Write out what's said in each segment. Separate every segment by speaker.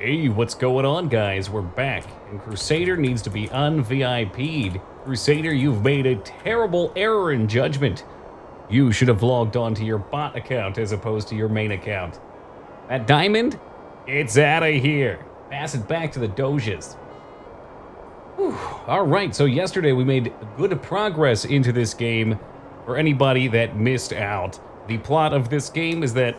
Speaker 1: Hey, what's going on, guys? We're back, and Crusader needs to be un-VIP'd. Crusader, you've made a terrible error in judgment. You should have logged on to your bot account as opposed to your main account. That diamond? It's out of here. Pass it back to the Doges. All right, so yesterday we made good progress into this game. For anybody that missed out, the plot of this game is that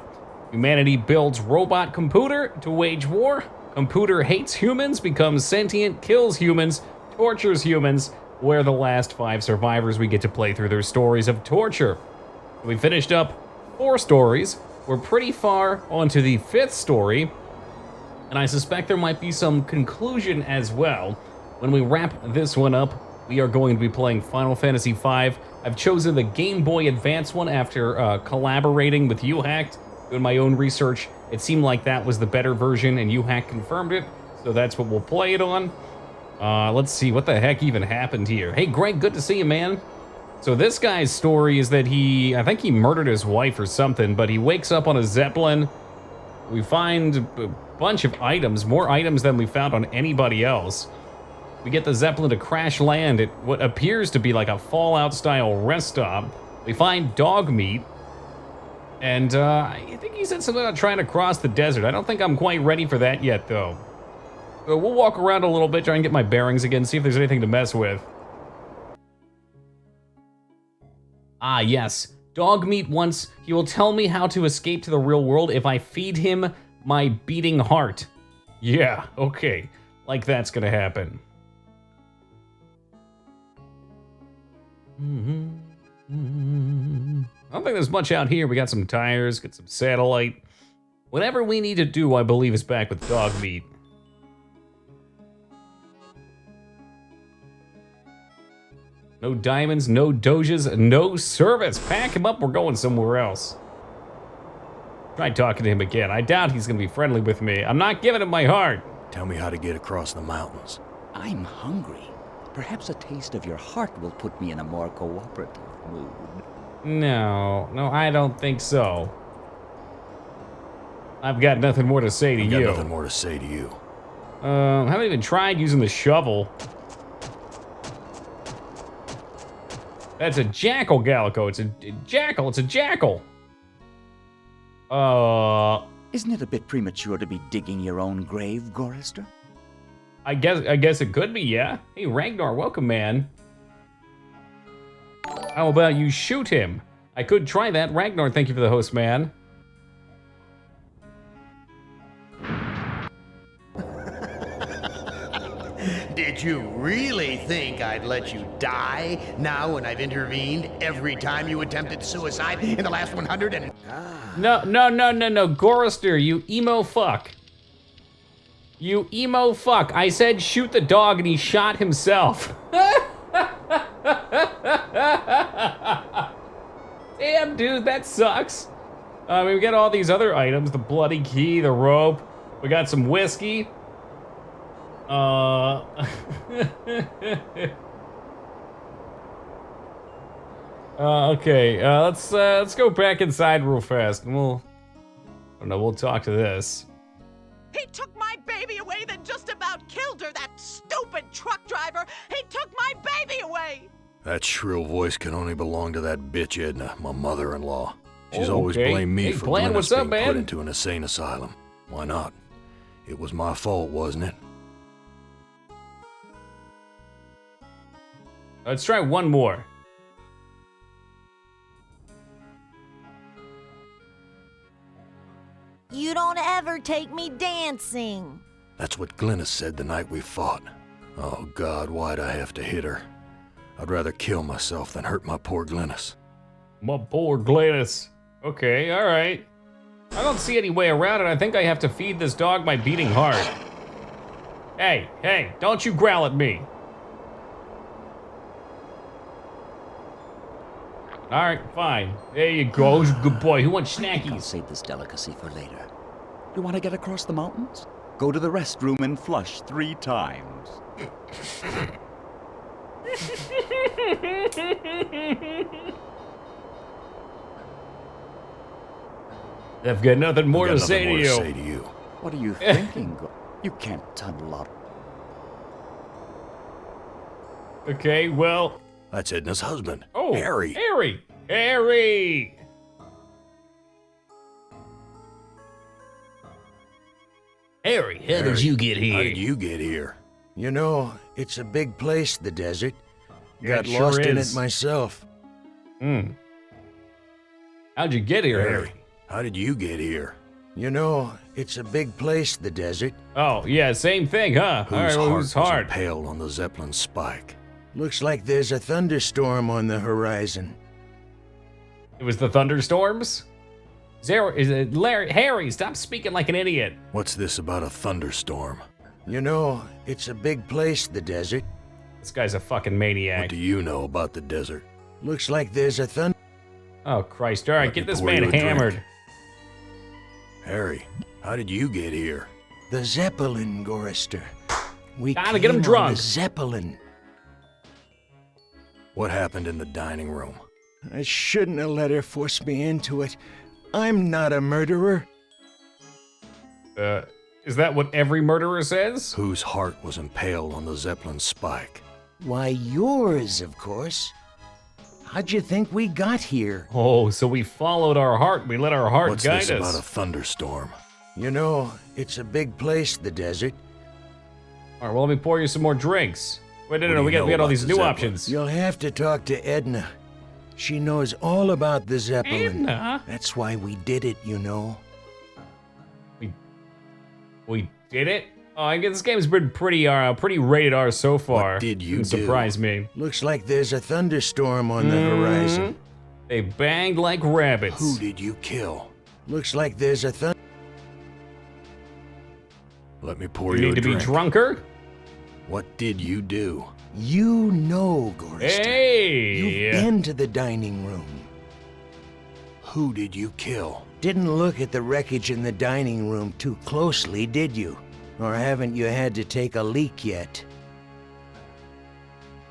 Speaker 1: humanity builds robot computer to wage war. Computer hates humans, becomes sentient, kills humans, tortures humans. We're the last 5 survivors. We get to play through their stories of torture. We finished up 4 stories. We're pretty far onto the 5th story, and I suspect there might be some conclusion as well. When we wrap this one up, we are going to be playing Final Fantasy V. I've chosen the Game Boy Advance one after collaborating with UHacked, doing my own research. It seemed like that was the better version, and UHack confirmed it, so that's what we'll play it on. Let's see, what the heck even happened here? Hey, Greg, good to see you, man. So this guy's story is that I think he murdered his wife or something, but he wakes up on a Zeppelin. We find a bunch of items, more items than we found on anybody else. We get the Zeppelin to crash land at what appears to be like a Fallout-style rest stop. We find dog meat. And I think he said something about trying to cross the desert. I don't think I'm quite ready for that yet, though. So we'll walk around a little bit, try and get my bearings again, see if there's anything to mess with. Ah, yes. Dog meat once. He will tell me how to escape to the real world if I feed him my beating heart. Yeah, okay. Like that's gonna happen. I don't think there's much out here. We got some tires, got some satellite. Whatever we need to do, I believe, is back with dog meat. No diamonds, no doges, no service. Pack him up, we're going somewhere else. Try talking to him again. I doubt he's gonna be friendly with me. I'm not giving him my heart.
Speaker 2: Tell me how to get across the mountains.
Speaker 3: I'm hungry. Perhaps a taste of your heart will put me in a more cooperative mood.
Speaker 1: No, I don't think so. I've got nothing more to say to you.
Speaker 2: I've got nothing more to say to you.
Speaker 1: Haven't even tried using the shovel. That's a jackal, Gallico. It's a jackal. It's a jackal.
Speaker 3: Isn't it a bit premature to be digging your own grave, Gorister?
Speaker 1: I guess it could be, yeah. Hey, Ragnar, welcome, man. How about you shoot him? I could try that. Ragnar, thank you for the host, man.
Speaker 4: Did you really think I'd let you die now when I've intervened every time you attempted suicide in the last 100 and...
Speaker 1: No, Gorister, you emo fuck. You emo fuck. I said shoot the dog and he shot himself. Damn, dude, that sucks. We got all these other items, the bloody key, the rope. We got some whiskey. Okay, let's go back inside real fast and we'll talk to this.
Speaker 5: He took my baby away, then just about killed her, that stupid truck driver! He took my baby away!
Speaker 2: That shrill voice can only belong to that bitch Edna, my mother-in-law. She's always
Speaker 1: Okay.
Speaker 2: blamed me
Speaker 1: Hey,
Speaker 2: for
Speaker 1: Plan,
Speaker 2: Glennis
Speaker 1: what's up,
Speaker 2: being
Speaker 1: man?
Speaker 2: put into an insane asylum. Why not? It was my fault, wasn't it?
Speaker 1: Let's try one more.
Speaker 6: You don't ever take me dancing.
Speaker 2: That's what Glennis said the night we fought. Oh God, why'd I have to hit her? I'd rather kill myself than hurt my poor Glennis.
Speaker 1: My poor Gladys. Okay, all right. I don't see any way around it. I think I have to feed this dog my beating heart. Hey, don't you growl at me. All right, fine. There you go. Good boy. Who wants
Speaker 3: I'll
Speaker 1: snackies?
Speaker 3: save this delicacy for later. You want to get across the mountains? Go to the restroom and flush 3 times.
Speaker 1: I've got nothing more to
Speaker 2: I've got
Speaker 1: say
Speaker 2: nothing
Speaker 1: to
Speaker 2: more
Speaker 1: you.
Speaker 2: to say to you.
Speaker 3: What are you thinking? You can't tunnel up.
Speaker 1: Okay, well...
Speaker 2: That's Edna's husband.
Speaker 1: Oh,
Speaker 2: Harry.
Speaker 1: Harry! Harry! Harry, how did you get
Speaker 2: How
Speaker 1: here?
Speaker 2: did you get here?
Speaker 7: You know, it's a big place, the desert.
Speaker 1: Yeah,
Speaker 7: Got
Speaker 1: it sure
Speaker 7: lost in
Speaker 1: is.
Speaker 7: it myself.
Speaker 1: How'd you get here, Harry?
Speaker 2: How did you get here?
Speaker 7: You know, it's a big place, the desert.
Speaker 1: Oh, yeah, same thing, huh? All right, well, who's
Speaker 2: was
Speaker 1: hard?
Speaker 2: impaled on the Zeppelin spike?
Speaker 7: Looks like there's a thunderstorm on the horizon.
Speaker 1: It was the thunderstorms? Harry, stop speaking like an idiot.
Speaker 2: What's this about a thunderstorm?
Speaker 7: You know, it's a big place, the desert.
Speaker 1: This guy's a fucking
Speaker 2: What
Speaker 1: maniac.
Speaker 2: do you know about the desert?
Speaker 7: Looks like there's a thunder.
Speaker 1: Oh, Christ. All right,
Speaker 2: Let
Speaker 1: get
Speaker 2: me
Speaker 1: this
Speaker 2: pour
Speaker 1: man
Speaker 2: you a drink.
Speaker 1: hammered.
Speaker 2: Harry, how did you get here?
Speaker 7: The Zeppelin, Gorister. We
Speaker 1: Gotta get him
Speaker 7: came on
Speaker 1: drunk.
Speaker 7: the Zeppelin.
Speaker 2: What happened in the dining room?
Speaker 7: I shouldn't have let her force me into it. I'm not a murderer.
Speaker 1: Is that what every murderer says?
Speaker 2: Whose heart was impaled on the Zeppelin spike?
Speaker 7: Why, yours, of course. How'd you think we got here?
Speaker 1: Oh, so we followed our heart. We let our heart
Speaker 2: What's
Speaker 1: guide
Speaker 2: this
Speaker 1: us.
Speaker 2: about a thunderstorm?
Speaker 7: You know, it's a big place, the desert.
Speaker 1: All right, well, let me pour you some more drinks. Wait, no,
Speaker 2: What
Speaker 1: no,
Speaker 2: do
Speaker 1: we
Speaker 2: you
Speaker 1: got
Speaker 2: know
Speaker 1: all
Speaker 2: about
Speaker 1: these
Speaker 2: the
Speaker 1: new
Speaker 2: Zeppelin?
Speaker 1: options.
Speaker 7: You'll have to talk to Edna. She knows all about the Zeppelin.
Speaker 1: Edna?
Speaker 7: That's why we did it, you know.
Speaker 1: We did it? Oh, I guess this game's been pretty rated R so far.
Speaker 2: What did you
Speaker 1: Didn't
Speaker 2: do?
Speaker 1: surprise me.
Speaker 7: Looks like there's a thunderstorm on the horizon.
Speaker 1: They banged like rabbits.
Speaker 2: Who did you kill?
Speaker 7: Looks like there's a thunder.
Speaker 2: Let me pour
Speaker 1: You
Speaker 2: you
Speaker 1: need
Speaker 2: a
Speaker 1: to
Speaker 2: drink.
Speaker 1: be drunker?
Speaker 2: What did you do?
Speaker 7: You know, Gorister.
Speaker 1: Hey!
Speaker 7: You've been to the dining room.
Speaker 2: Who did you kill?
Speaker 7: Didn't look at the wreckage in the dining room too closely, did you? Or haven't you had to take a leak yet?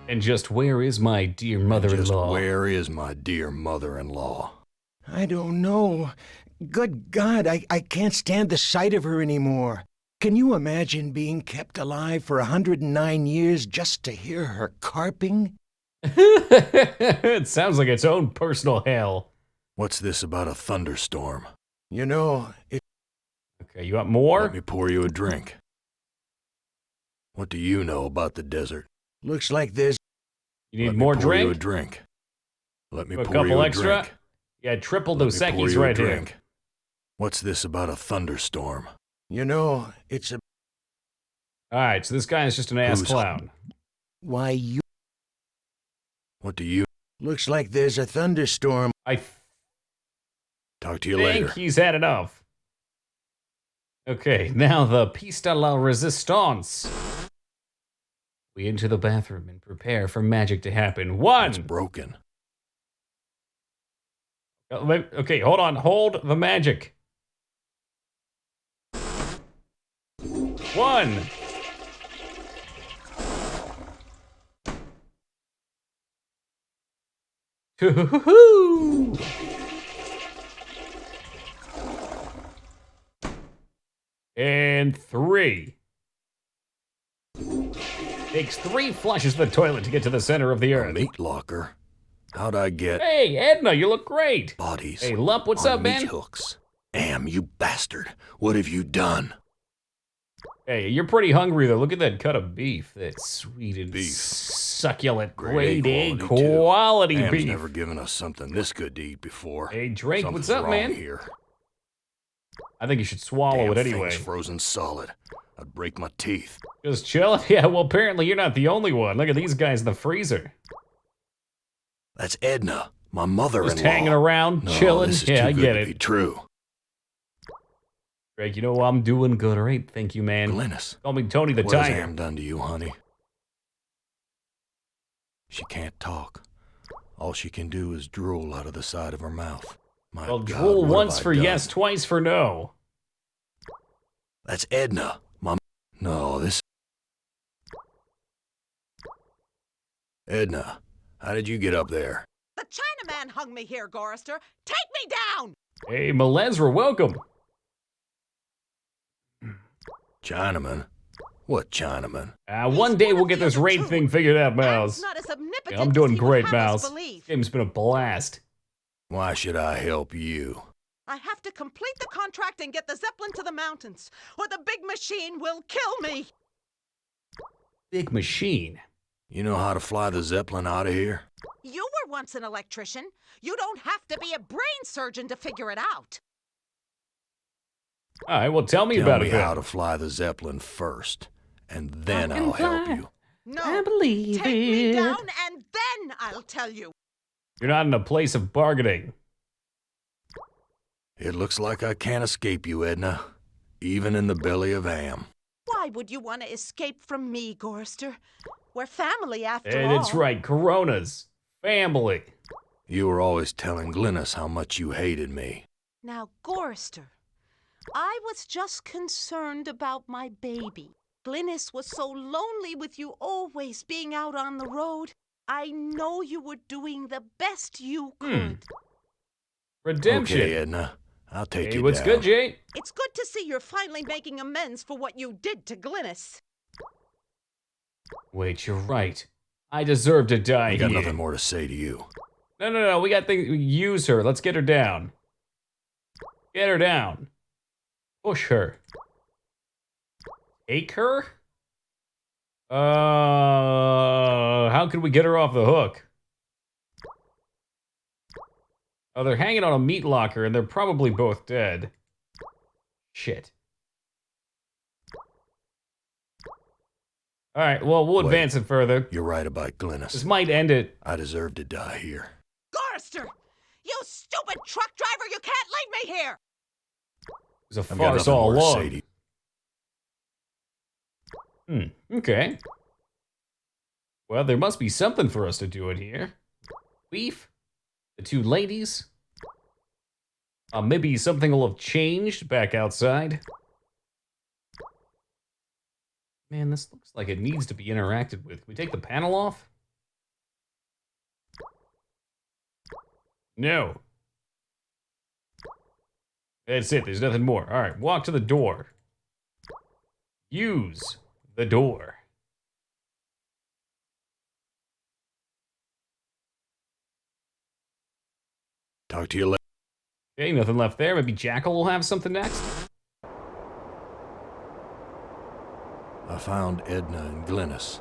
Speaker 1: And just where is my dear
Speaker 2: Just
Speaker 1: mother-in-law?
Speaker 2: where is my dear mother-in-law?
Speaker 7: I don't know. Good God, I can't stand the sight of her anymore. Can you imagine being kept alive for 109 years just to hear her carping?
Speaker 1: It sounds like its own personal hell.
Speaker 2: What's this about a thunderstorm?
Speaker 7: You know,
Speaker 1: Okay, you want more?
Speaker 2: Let me pour you a drink. What do you know about the desert?
Speaker 7: looks like there's...
Speaker 1: You need
Speaker 2: Let me
Speaker 1: more
Speaker 2: pour you a
Speaker 1: drink?
Speaker 2: drink. Let me
Speaker 1: A
Speaker 2: pour
Speaker 1: couple
Speaker 2: you a
Speaker 1: extra?
Speaker 2: drink.
Speaker 1: Yeah, triple
Speaker 2: Let
Speaker 1: Dos
Speaker 2: me pour
Speaker 1: Equis
Speaker 2: you a
Speaker 1: right here.
Speaker 2: drink. What's this about a thunderstorm?
Speaker 7: You know, it's a...
Speaker 1: All right, so this guy is just an ass
Speaker 2: Who's-
Speaker 1: clown.
Speaker 7: Why, you...
Speaker 2: What do you...
Speaker 7: Looks like there's a thunderstorm.
Speaker 1: I
Speaker 2: Talk to you
Speaker 1: think
Speaker 2: later.
Speaker 1: he's had enough. Okay, now the piece de la resistance. We enter the bathroom and prepare for magic to happen.
Speaker 2: It's
Speaker 1: One.
Speaker 2: broken.
Speaker 1: Okay, hold on. Hold the magic. One. Two. And three. Takes 3 flushes of the toilet to get to the center of the
Speaker 2: A
Speaker 1: earth.
Speaker 2: meat locker? How'd I get
Speaker 1: Hey, Edna, you look great.
Speaker 2: bodies
Speaker 1: Hey, Lump, what's
Speaker 2: on
Speaker 1: up, man?
Speaker 2: meat hooks? Damn, you bastard. What have you done?
Speaker 1: Hey, you're pretty hungry though. Look at that cut of beef. That sweet and
Speaker 2: Beef.
Speaker 1: succulent,
Speaker 2: Grade
Speaker 1: grade
Speaker 2: A
Speaker 1: A
Speaker 2: quality, too.
Speaker 1: quality
Speaker 2: Ham's
Speaker 1: beef.
Speaker 2: never given us something this good to eat before.
Speaker 1: Hey, Drake, what's
Speaker 2: Something's
Speaker 1: up,
Speaker 2: wrong
Speaker 1: man?
Speaker 2: Here.
Speaker 1: I think you should swallow
Speaker 2: Damn
Speaker 1: it anyway.
Speaker 2: thing's frozen solid. I'd break my teeth.
Speaker 1: Just chill. Yeah, well, apparently you're not the only one. Look at these guys in the freezer.
Speaker 2: That's Edna, my mother-in-law.
Speaker 1: Just hanging around,
Speaker 2: No,
Speaker 1: chilling.
Speaker 2: This is
Speaker 1: Yeah,
Speaker 2: too
Speaker 1: I
Speaker 2: good
Speaker 1: get
Speaker 2: to be
Speaker 1: it.
Speaker 2: true.
Speaker 1: Drake, you know I'm doing good, all right? Thank you, man.
Speaker 2: Glennis,
Speaker 1: Call me Tony the
Speaker 2: what has
Speaker 1: Tiger.
Speaker 2: Ham done to you, honey? She can't talk. All she can do is drool out of the side of her mouth. My
Speaker 1: Well,
Speaker 2: God,
Speaker 1: drool
Speaker 2: what have
Speaker 1: once
Speaker 2: I
Speaker 1: for
Speaker 2: done?
Speaker 1: yes, twice for no.
Speaker 2: That's Edna, my... No, this... Edna, how did you get up there?
Speaker 5: The Chinaman hung me here, Gorister. Take me down!
Speaker 1: Hey, Malezra, welcome.
Speaker 2: Chinaman? What Chinaman?
Speaker 1: One day
Speaker 5: one
Speaker 1: we'll
Speaker 5: of
Speaker 1: get
Speaker 5: the
Speaker 1: this
Speaker 5: other
Speaker 1: raid
Speaker 5: two.
Speaker 1: thing figured out,
Speaker 5: And
Speaker 1: Mouse.
Speaker 5: not as omnipotent
Speaker 1: Yeah, I'm
Speaker 5: as
Speaker 1: doing
Speaker 5: he would
Speaker 1: great,
Speaker 5: have us
Speaker 1: Mouse.
Speaker 5: believe.
Speaker 1: Game's been a blast.
Speaker 2: Why should I help you?
Speaker 5: I have to complete the contract and get the Zeppelin to the mountains, or the big machine will kill me.
Speaker 1: Big machine.
Speaker 2: You know how to fly the Zeppelin out of here?
Speaker 5: You were once an electrician. You don't have to be a brain surgeon to figure it out.
Speaker 1: All right, well, tell me
Speaker 2: Tell
Speaker 1: about
Speaker 2: me
Speaker 1: it then.
Speaker 2: how to fly the Zeppelin first, and then
Speaker 1: I can
Speaker 2: I'll help
Speaker 1: fly.
Speaker 2: you.
Speaker 5: No,
Speaker 1: I believe
Speaker 5: take me
Speaker 1: it.
Speaker 5: down and then I'll tell you.
Speaker 1: You're not in a place of bargaining.
Speaker 2: It looks like I can't escape you, Edna. Even in the belly of Am.
Speaker 5: Why would you want to escape from me, Gorster? We're family after
Speaker 1: And
Speaker 5: all.
Speaker 1: it's right, Coronas. Family.
Speaker 2: You were always telling Glynis how much you hated me.
Speaker 5: Now, Gorster, I was just concerned about my baby. Glynis was so lonely with you always being out on the road. I know you were doing the best you could.
Speaker 1: Redemption.
Speaker 2: Okay, Edna. I'll take
Speaker 1: Hey,
Speaker 2: you
Speaker 1: what's
Speaker 2: down.
Speaker 1: good, Jay?
Speaker 5: It's good to see you're finally making amends for what you did to Glynis.
Speaker 1: Wait, you're right. I deserve to die
Speaker 2: I got
Speaker 1: here.
Speaker 2: nothing more to say to you.
Speaker 1: No. We got things. Use her. Let's get her down. Get her down. Push her. Take her? How can we get her off the hook? Oh, they're hanging on a meat locker, and they're probably both dead. Shit. All right, well, we'll
Speaker 2: Wait.
Speaker 1: advance it further.
Speaker 2: You're right about
Speaker 1: This
Speaker 2: Glynis.
Speaker 1: might end it.
Speaker 2: I deserve to die here.
Speaker 5: Gorster! You stupid truck driver! You can't leave me here!
Speaker 1: It was a
Speaker 2: I've got
Speaker 1: farce
Speaker 2: nothing
Speaker 1: all
Speaker 2: more to say
Speaker 1: along.
Speaker 2: to you.
Speaker 1: Okay. Well, there must be something for us to do in here. Beef? The two ladies? Maybe something will have changed back outside. Man, this looks like it needs to be interacted with. Can we take the panel off? No. That's it. There's nothing more. All right, walk to the door. Use the door.
Speaker 2: Talk to you later.
Speaker 1: Okay, nothing left there. Maybe Jackal will have something next.
Speaker 2: I found Edna and Glynis.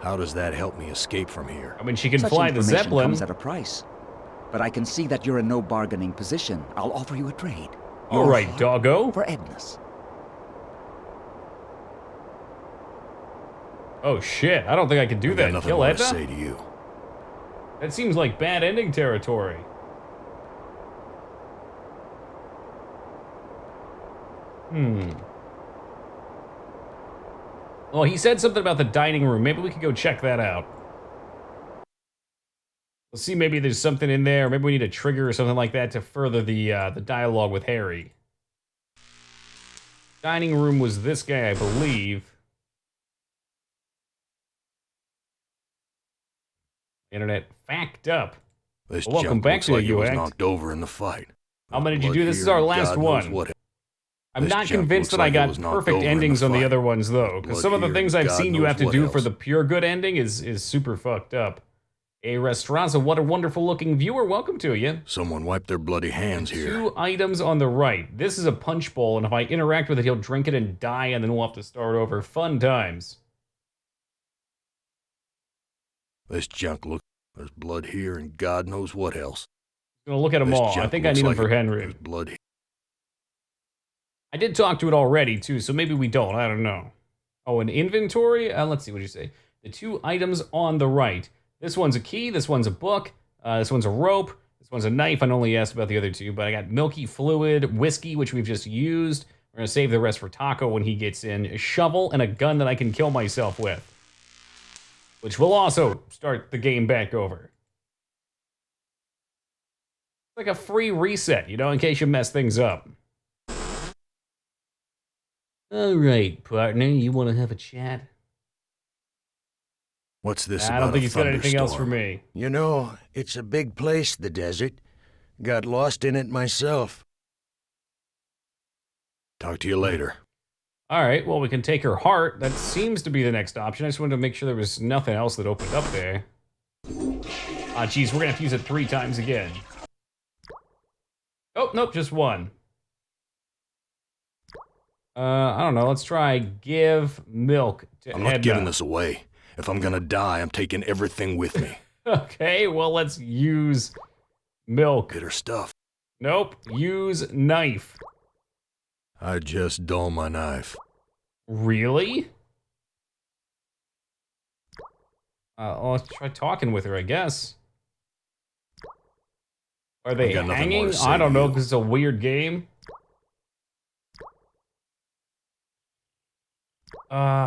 Speaker 2: How does that help me escape from here?
Speaker 1: I mean, she can
Speaker 3: Such
Speaker 1: fly the
Speaker 3: information
Speaker 1: Zeppelin.
Speaker 3: comes at a price. But I can see that you're in no bargaining position. I'll offer you a trade.
Speaker 1: All
Speaker 3: Your
Speaker 1: right,
Speaker 3: heart
Speaker 1: doggo.
Speaker 3: For Edna's.
Speaker 1: Oh shit! I don't think I can do
Speaker 2: I've got
Speaker 1: that.
Speaker 2: nothing
Speaker 1: Kill
Speaker 2: more to
Speaker 1: Edna?
Speaker 2: say to you.
Speaker 1: That seems like bad ending territory. Well, he said something about the dining room. Maybe we could go check that out. Let's see, maybe there's something in there. Maybe we need a trigger or something like that to further the dialogue with Harry. Dining room was this guy, I believe. Internet fact up.
Speaker 2: This
Speaker 1: Well, welcome
Speaker 2: junk
Speaker 1: back
Speaker 2: looks
Speaker 1: to
Speaker 2: like
Speaker 1: you,
Speaker 2: it was
Speaker 1: Act.
Speaker 2: knocked over in the fight.
Speaker 1: How many did you
Speaker 2: Blood
Speaker 1: do? This is
Speaker 2: here
Speaker 1: our
Speaker 2: and
Speaker 1: last
Speaker 2: God knows
Speaker 1: one.
Speaker 2: what.
Speaker 1: I'm
Speaker 2: This
Speaker 1: not
Speaker 2: junk
Speaker 1: convinced
Speaker 2: looks
Speaker 1: that I
Speaker 2: like it
Speaker 1: got
Speaker 2: was knocked
Speaker 1: perfect
Speaker 2: over in the
Speaker 1: endings on the
Speaker 2: fight.
Speaker 1: other ones, though. Because
Speaker 2: Blood
Speaker 1: some of the
Speaker 2: here
Speaker 1: things
Speaker 2: and
Speaker 1: I've
Speaker 2: God
Speaker 1: seen you
Speaker 2: knows
Speaker 1: have to
Speaker 2: what
Speaker 1: do for
Speaker 2: else.
Speaker 1: the pure good ending is super fucked up. Hey, Restranza, what a wonderful looking viewer. Welcome to you.
Speaker 2: Someone wiped their bloody hands here.
Speaker 1: 2 items on the right. This is a punch bowl, and if I interact with it, he'll drink it and die, and then we'll have to start over. Fun times.
Speaker 2: This junk looks. There's blood here and God knows what else.
Speaker 1: Gonna look at them
Speaker 2: This
Speaker 1: all. I
Speaker 2: junk
Speaker 1: think I
Speaker 2: looks
Speaker 1: need them
Speaker 2: like
Speaker 1: for
Speaker 2: it-
Speaker 1: Henry.
Speaker 2: There's blood here.
Speaker 1: I did talk to it already, too, so maybe we don't. I don't know. Oh, an inventory? Let's see. What did you say? The 2 items on the right. This one's a key. This one's a book. This one's a rope. This one's a knife. I only asked about the other 2, but I got milky fluid, whiskey, which we've just used. We're going to save the rest for Taco when he gets in. A shovel and a gun that I can kill myself with, which will also start the game back over. It's like a free reset, you know, in case you mess things up. All right, partner, you want to have a chat?
Speaker 2: What's this
Speaker 1: I
Speaker 2: about
Speaker 1: don't think
Speaker 2: a
Speaker 1: he's got anything else for
Speaker 2: thunderstorm?
Speaker 1: me.
Speaker 7: You know, it's a big place, the desert. Got lost in it myself.
Speaker 2: Talk to you later.
Speaker 1: All right, well, we can take her heart. That seems to be the next option. I just wanted to make sure there was nothing else that opened up there. Ah, geez, we're gonna have to use it 3 times again. Oh, nope, just 1. I don't know, let's try give milk to
Speaker 2: I'm not
Speaker 1: Edna.
Speaker 2: giving this away. If I'm gonna die, I'm taking everything with me.
Speaker 1: Okay, well, let's use milk.
Speaker 2: Bitter stuff.
Speaker 1: Nope, use knife.
Speaker 2: I just dull my knife.
Speaker 1: Really? Well, let's try talking with her, I guess. Are they
Speaker 2: got nothing more
Speaker 1: hanging?
Speaker 2: to say
Speaker 1: I don't
Speaker 2: to
Speaker 1: know,
Speaker 2: you.
Speaker 1: because it's a weird game.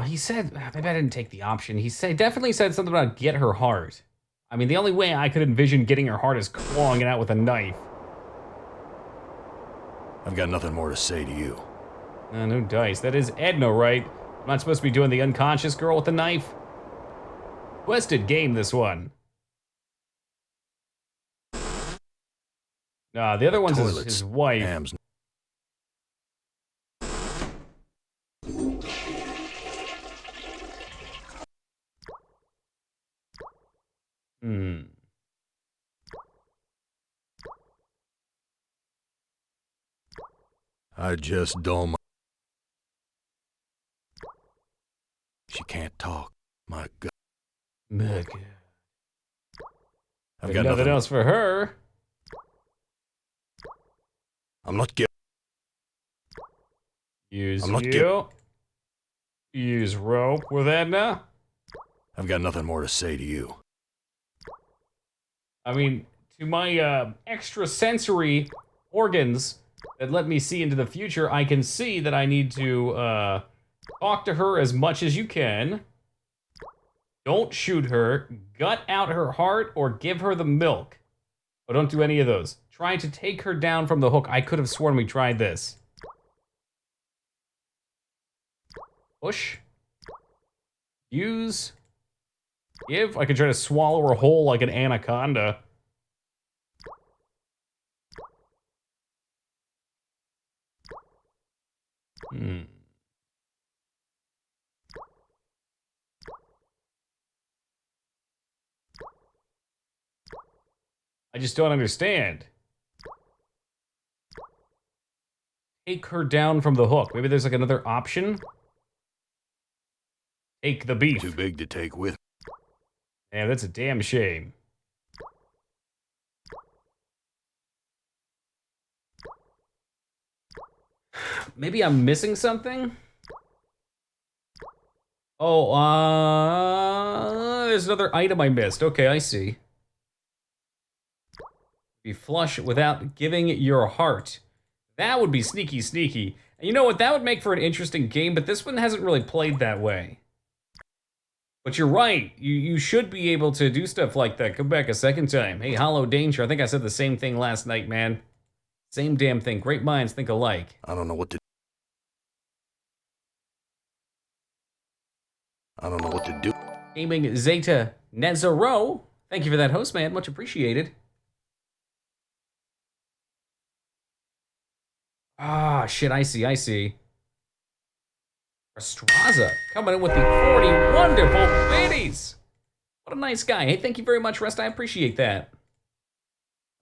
Speaker 1: He said, maybe I didn't take the option. Definitely said something about get her heart. I mean, the only way I could envision getting her heart is clawing it out with a knife.
Speaker 2: I've got nothing more to say to you.
Speaker 1: No dice. That is Edna, right? I'm not supposed to be doing the unconscious girl with the knife. Twisted game, this one. Nah, the other one's his
Speaker 2: Toilets,
Speaker 1: wife.
Speaker 2: hams.
Speaker 1: Hmm.
Speaker 2: I just dull my... She can't talk. My God.
Speaker 1: Look.
Speaker 2: I've got
Speaker 1: Nothing
Speaker 2: nothing
Speaker 1: else for her.
Speaker 2: I'm not giving...
Speaker 1: Use
Speaker 2: I'm not
Speaker 1: you. Use rope with Edna.
Speaker 2: I've got nothing more to say to you.
Speaker 1: I mean, to my extrasensory organs that let me see into the future, I can see that I need to talk to her as much as you can. Don't shoot her. Gut out her heart or give her the milk. Oh, don't do any of those. Try to take her down from the hook. I could have sworn we tried this. Push. Use. Give. I could try to swallow her whole like an anaconda. Hmm. I just don't understand. Take her down from the hook. Maybe there's like another option. Take the beef.
Speaker 2: Too big to take with me.
Speaker 1: Yeah, that's a damn shame. Maybe I'm missing something? Oh, there's another item I missed. Okay, I see. Be flush without giving your heart. That would be sneaky, sneaky. And you know what? That would make for an interesting game, but this one hasn't really played that way. But you're right. You should be able to do stuff like that. Come back a second time. Hey, Hollow Danger. I think I said the same thing last night, man. Same damn thing. Great minds think alike.
Speaker 2: I don't know what to... I don't know what to do.
Speaker 1: Gaming Zeta Nezero. Thank you for that host, man. Much appreciated. Ah, shit, I see. Straza coming in with the 40 wonderful biddies. What a nice guy. Hey, thank you very much, Rest. I appreciate that.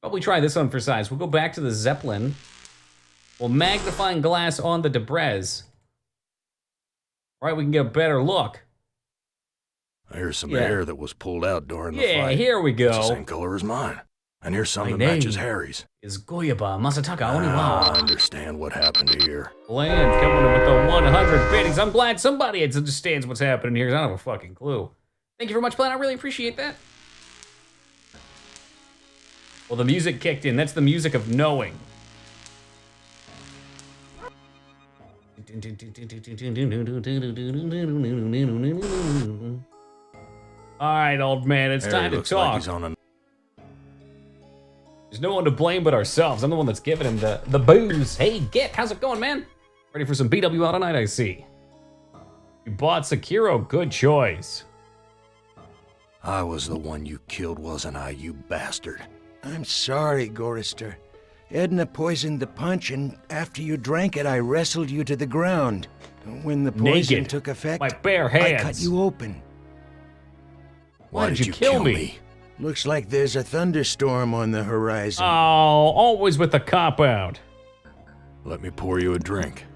Speaker 1: Probably try this one for size. We'll go back to the Zeppelin. We'll magnifying glass on the Debrez. All right, we can get a better look.
Speaker 2: I hear some
Speaker 1: Yeah.
Speaker 2: hair that was pulled out during the
Speaker 1: Yeah,
Speaker 2: fight.
Speaker 1: here we
Speaker 2: It's the
Speaker 1: go.
Speaker 2: same color as mine. And here's some
Speaker 1: My
Speaker 2: that matches
Speaker 1: name
Speaker 2: Harry's.
Speaker 1: is Goyaba Masataka
Speaker 2: I
Speaker 1: Oniwa.
Speaker 2: understand what happened here.
Speaker 1: Bland coming in with the 100 biddings. I'm glad somebody understands what's happening here, 'cause I don't have a fucking clue. Thank you very much, Bland. I really appreciate that. Well, the music kicked in. That's the music of knowing. All right, old man, it's
Speaker 2: Harry
Speaker 1: time to
Speaker 2: looks like
Speaker 1: talk.
Speaker 2: he's on a...
Speaker 1: There's no one to blame but ourselves. I'm the one that's giving him the booze. Hey, Git, how's it going, man? Ready for some BWL tonight, I see. You bought Sekiro, good choice.
Speaker 2: I was the one you killed, wasn't I, you bastard?
Speaker 7: I'm sorry, Gorister. Edna poisoned the punch, and after you drank it, I wrestled you to the ground. When the poison
Speaker 1: Naked.
Speaker 7: took effect,
Speaker 1: My bare
Speaker 7: I
Speaker 1: hands.
Speaker 7: cut you open.
Speaker 1: Why did you kill me?
Speaker 7: Looks like there's a thunderstorm on the horizon.
Speaker 1: Oh, always with the cop-out.
Speaker 2: Let me pour you a drink.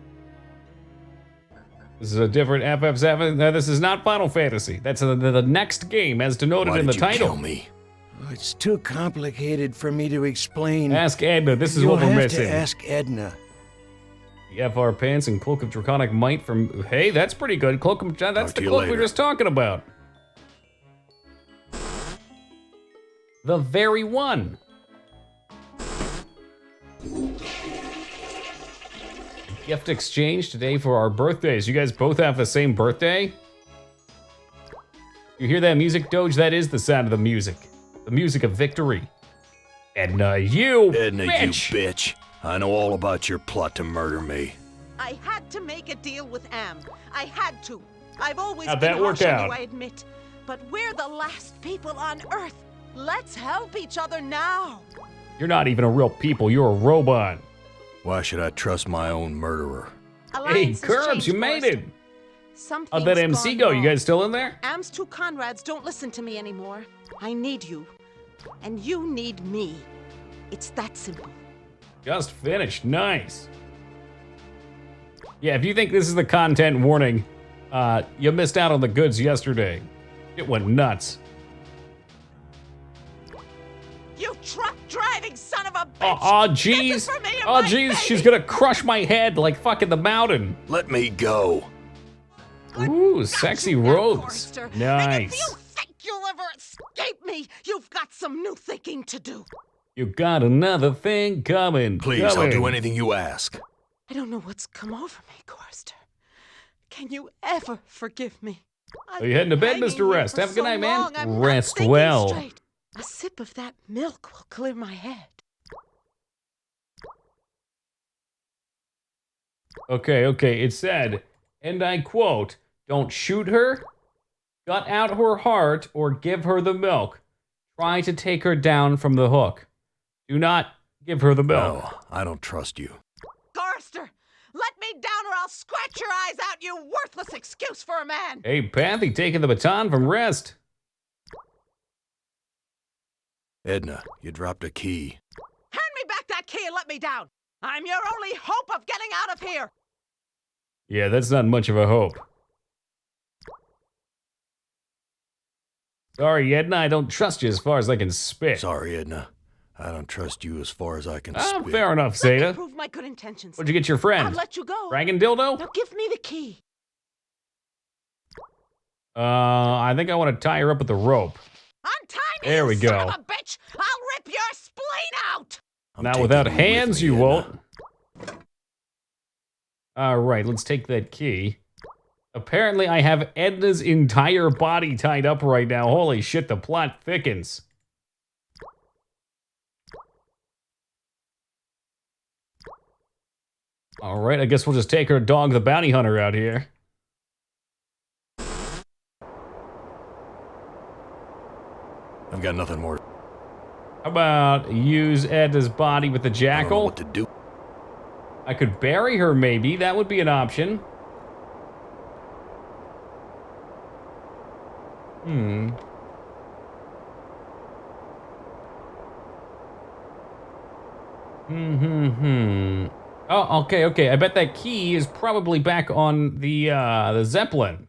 Speaker 1: This is a different FF7. No, this is not Final Fantasy. That's the next game, as denoted
Speaker 2: Why
Speaker 1: in the
Speaker 2: did you
Speaker 1: title.
Speaker 2: kill me?
Speaker 7: Oh, it's too complicated for me to explain.
Speaker 1: Ask Edna. This is
Speaker 7: You'll
Speaker 1: what we're
Speaker 7: have
Speaker 1: missing.
Speaker 7: to ask Edna.
Speaker 1: The FR pants and Cloak of Draconic Might from... Hey, that's pretty good. Cloak of... That's
Speaker 2: Talk
Speaker 1: the
Speaker 2: to you
Speaker 1: cloak we
Speaker 2: later.
Speaker 1: were just talking about. The very one. Gift exchange today for our birthdays. You guys both have the same birthday? You hear that music, Doge? That is the sound of the music. The music of victory. Edna, you
Speaker 2: Edna,
Speaker 1: bitch!
Speaker 2: you bitch. I know all about your plot to murder me.
Speaker 5: I had to make a deal with Am. I had to. I've always
Speaker 1: How'd
Speaker 5: been
Speaker 1: that work
Speaker 5: harsh on
Speaker 1: out?
Speaker 5: you, I admit. But we're the last people on Earth. Let's help each other now.
Speaker 1: You're not even a real people, you're a robot.
Speaker 2: Why should I trust my own murderer?
Speaker 1: Hey,
Speaker 5: Alliance has
Speaker 1: Curbs,
Speaker 5: changed,
Speaker 1: you made
Speaker 5: Forrester.
Speaker 1: it!
Speaker 5: Something's
Speaker 1: How'd that MC
Speaker 5: gone
Speaker 1: go? You
Speaker 5: wrong.
Speaker 1: guys still in there?
Speaker 5: Am's two Conrads don't listen to me anymore. I need you. And you need me. It's that simple.
Speaker 1: Just finished, nice. Yeah, if you think this is the content warning, you missed out on the goods yesterday. It went nuts.
Speaker 5: You truck driving son of a bitch!
Speaker 1: Oh,
Speaker 5: This
Speaker 1: jeez.
Speaker 5: is for me and
Speaker 1: Oh,
Speaker 5: my
Speaker 1: jeez,
Speaker 5: baby!
Speaker 1: she's gonna crush my head like fucking the mountain.
Speaker 2: Let me go.
Speaker 1: Ooh,
Speaker 5: Got
Speaker 1: sexy
Speaker 5: you now,
Speaker 1: robes.
Speaker 5: Forrester. And if you
Speaker 1: Nice.
Speaker 5: think you'll ever escape me, you've got some new thinking to do.
Speaker 1: You got another thing coming.
Speaker 2: Please, I'll
Speaker 1: coming.
Speaker 2: do anything you ask.
Speaker 5: I don't know what's come over me, Corster. Can you ever forgive me?
Speaker 1: Are you heading to bed, Mr. Rest? Have a good night, man. Rest well.
Speaker 5: Straight. A sip of that milk will clear my head.
Speaker 1: Okay, it said, and I quote, don't shoot her, gut out her heart, or give her the milk. Try to take her down from the hook. Do not give her the milk.
Speaker 2: No, I don't trust you.
Speaker 5: Corster, let me down or I'll scratch your eyes out, you worthless excuse for a man!
Speaker 1: Hey, Pathy, taking the baton from Rest.
Speaker 2: Edna, you dropped a key.
Speaker 5: Hand me back that key and let me down! I'm your only hope of getting out of here!
Speaker 1: Yeah, that's not much of a hope. Sorry, Edna, I don't trust you as far as I can spit.
Speaker 2: Sorry, Edna. I don't trust you as far as I can
Speaker 1: Ah,
Speaker 2: spit.
Speaker 1: fair enough,
Speaker 5: Let me
Speaker 1: Zeta.
Speaker 5: prove my good intentions.
Speaker 1: Where'd you get your
Speaker 5: I'll
Speaker 1: friend?
Speaker 5: let you go.
Speaker 1: Dragon Dildo?
Speaker 5: Now give me the key.
Speaker 1: I think I want to tie her up with the rope.
Speaker 5: Untie me,
Speaker 1: There
Speaker 5: you
Speaker 1: we
Speaker 5: son
Speaker 1: go.
Speaker 5: of a bitch! I'll rip your spleen out!
Speaker 2: I'm
Speaker 1: Now,
Speaker 2: taking
Speaker 1: without
Speaker 2: with
Speaker 1: hands,
Speaker 2: me,
Speaker 1: you
Speaker 2: Edna.
Speaker 1: won't. Alright, let's take that key. Apparently, I have Edna's entire body tied up right now. Holy shit, the plot thickens. Alright, I guess we'll just take her dog, the bounty hunter, out here.
Speaker 2: I've got nothing more.
Speaker 1: How about use Edna's body with the
Speaker 2: I don't know
Speaker 1: jackal?
Speaker 2: what to do.
Speaker 1: I could bury her, maybe. That would be an option. Hmm. Oh, okay. I bet that key is probably back on the Zeppelin.